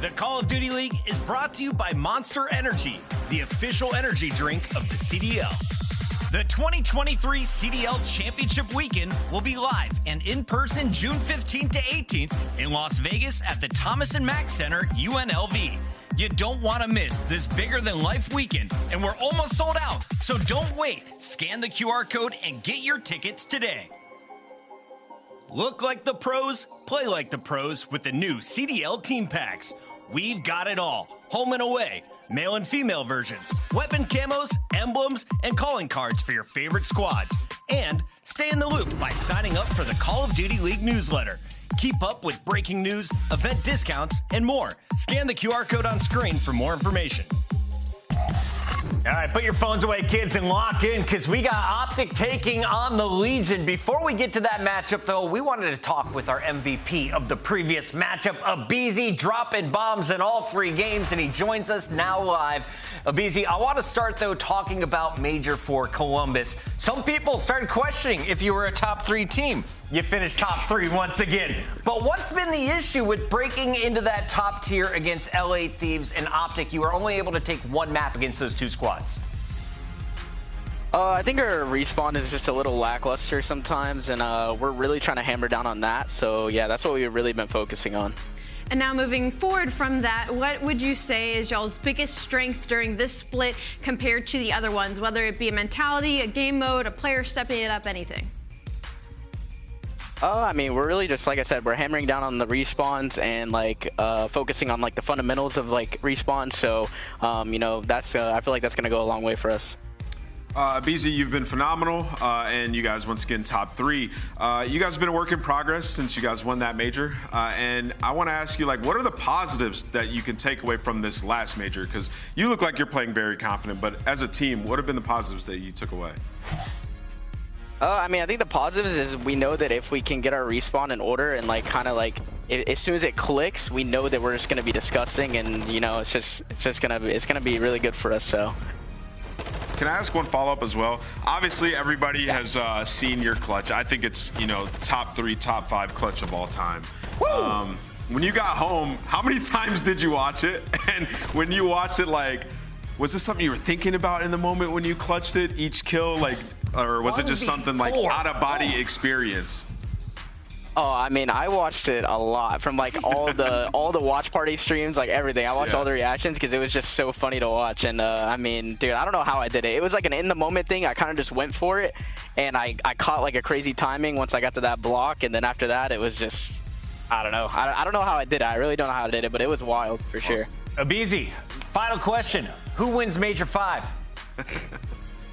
The Call of Duty League is brought to you by Monster Energy, the official energy drink of the CDL. The 2023 CDL Championship Weekend will be live and in person June 15th to 18th in Las Vegas at the Thomas & Mack Center, UNLV. You don't want to miss this bigger-than-life weekend, and we're almost sold out, so don't wait. Scan the QR code and get your tickets today. Look like the pros, play like the pros with the new CDL Team Packs. We've got it all. Home and away, male and female versions, weapon camos, emblems, and calling cards for your favorite squads. And stay in the loop by signing up for the Call of Duty League newsletter. Keep up with breaking news, event discounts, and more. Scan the QR code on screen for more information. All right, put your phones away, kids, and lock in, because we got OpTic taking on the Legion. Before we get to that matchup, though, we wanted to talk with our MVP of the previous matchup, aBeZy, dropping bombs in all 3 games, and he joins us now live. aBeZy, I want to start, though, talking about Major for Columbus. Some people started questioning if you were a top 3 team. You finished top 3 once again. But what's been the issue with breaking into that top tier against LA Thieves and OpTic? You were only able to take 1 map against those 2 squads. I think our respawn is just a little lackluster sometimes, and we're really trying to hammer down on that. So yeah, that's what we've really been focusing on. And now moving forward from that, what would you say is y'all's biggest strength during this split compared to the other ones, whether it be a mentality, a game mode, a player stepping it up, anything? I mean, we're really just, like I said, we're hammering down on the respawns and like focusing on like the fundamentals of like respawns. So, you know, that's I feel like that's gonna go a long way for us. aBeZy, you've been phenomenal, and you guys once again top 3. You guys have been a work in progress since you guys won that major, and I want to ask you, like, what are the positives that you can take away from this last major? Because you look like you're playing very confident, but as a team, what have been the positives that you took away? I mean, I think the positives is we know that if we can get our respawn in order and like kind of like as soon as it clicks, we know that we're just gonna be disgusting, and you know, it's gonna be really good for us. So. Can I ask one follow-up as well? Obviously, everybody has seen your clutch. I think it's, you know, top 3, top 5 clutch of all time. When you got home, how many times did you watch it? And when you watched it, like, was this something you were thinking about in the moment when you clutched it, each kill, like, or was it just something like out-of-body experience? Oh, I mean, I watched it a lot from like all the watch party streams, like everything. I watched all the reactions because it was just so funny to watch. And I mean, dude, I don't know how I did it. It was like an in the moment thing. I kind of just went for it, and I caught like a crazy timing once I got to that block. And then after that, it was just, I don't know. I don't know how I did it. I really don't know how I did it, but it was wild for sure. aBeZy, final question: who wins Major 5?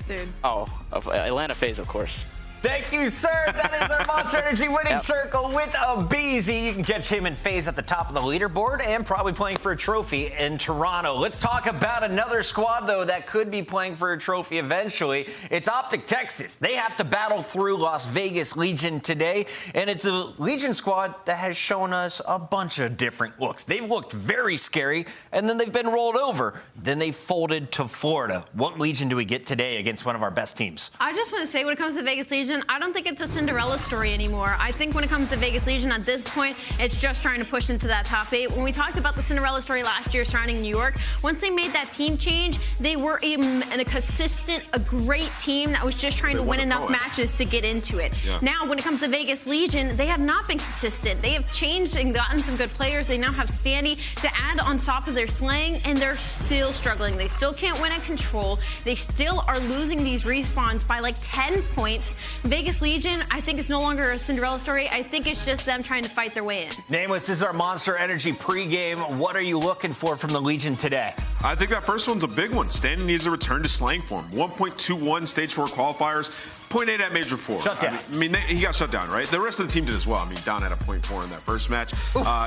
Dude. Oh, Atlanta FaZe, of course. Thank you, sir. That is our Monster Energy winning circle with aBeZy. You can catch him and FaZe at the top of the leaderboard and probably playing for a trophy in Toronto. Let's talk about another squad, though, that could be playing for a trophy eventually. It's OpTic Texas. They have to battle through Las Vegas Legion today, and it's a Legion squad that has shown us a bunch of different looks. They've looked very scary, and then they've been rolled over. Then they folded to Florida. What Legion do we get today against one of our best teams? I just want to say, when it comes to Vegas Legion, I don't think it's a Cinderella story anymore. I think when it comes to Vegas Legion at this point, it's just trying to push into that top 8. When we talked about the Cinderella story last year surrounding New York, once they made that team change, they were a consistent, a great team that was just trying to win enough matches to get into it. Now, when it comes to Vegas Legion, they have not been consistent. They have changed and gotten some good players. They now have Standy to add on top of their slang, and they're still struggling. They still can't win at control. They still are losing these respawns by like 10 points. Vegas Legion, I think it's no longer a Cinderella story. I think it's just them trying to fight their way in. Nameless, this is our Monster Energy pregame. What are you looking for from the Legion today? I think that first one's a big one. Standy needs to return to slang form. 1.21 stage 4 qualifiers. 0.8 at Major 4. Shut down. I mean, he got shut down, right? The rest of the team did as well. I mean, Don had a 0.4 in that first match.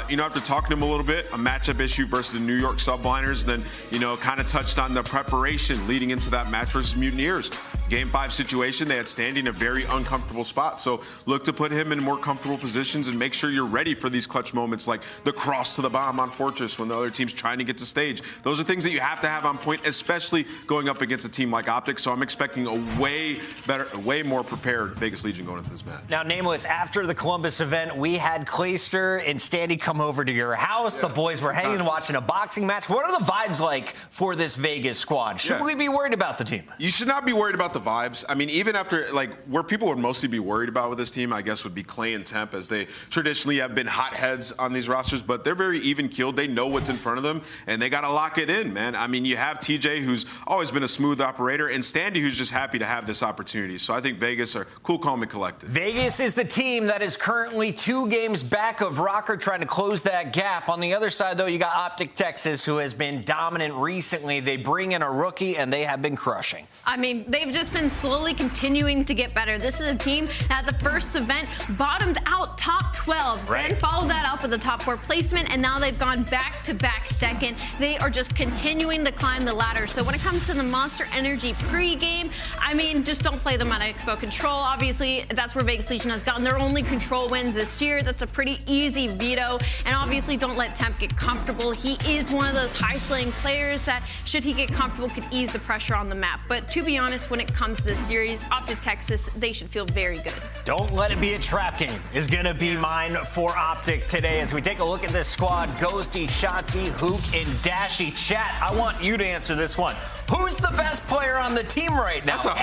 You know, after talking to him a little bit, a matchup issue versus the New York Subliners, then, you know, kind of touched on the preparation leading into that match versus Mutineers. Game 5 situation, they had standing a very uncomfortable spot. So look to put him in more comfortable positions and make sure you're ready for these clutch moments like the cross to the bomb on Fortress when the other team's trying to get to stage. Those are things that you have to have on point, especially going up against a team like OpTic. So I'm expecting a way more prepared Vegas Legion going into this match. Now, Nameless, after the Columbus event, we had Clayster and Standy come over to your house. The boys were hanging and watching a boxing match. What are the vibes like for this Vegas squad? Should we be worried about the team? You should not be worried about the vibes. I mean, even after, like, where people would mostly be worried about with this team, I guess, would be Clay and Temp, as they traditionally have been hotheads on these rosters, but they're very even-keeled. They know what's in front of them, and they got to lock it in, man. I mean, you have TJ, who's always been a smooth operator, and Standy, who's just happy to have this opportunity. So I think Vegas are cool, calm, and collected. Vegas is the team that is currently 2 games back of Røkkr, trying to close that gap. On the other side, though, you got OpTic Texas, who has been dominant recently. They bring in a rookie, and they have been crushing. I mean, they've just been slowly continuing to get better. This is a team that at the first event bottomed out top 12, then followed that up with a top 4 placement, and now they've gone back-to-back second. They are just continuing to climb the ladder. So when it comes to the Monster Energy pre-game, I mean, just don't play them on Expo Control. Obviously, that's where Vegas Legion has gotten their only control wins this year. That's a pretty easy veto. And obviously, don't let Temp get comfortable. He is one of those high-slaying players that, should he get comfortable, could ease the pressure on the map. But to be honest, when it comes to this series, OpTic Texas, they should feel very good. Don't let it be a trap game is going to be mine for OpTic today. As we take a look at this squad, Ghosty, Shotzzy, Huke, and Dashy. Chat, I want you to answer this one. Who's the best player on the team right now? That's a hard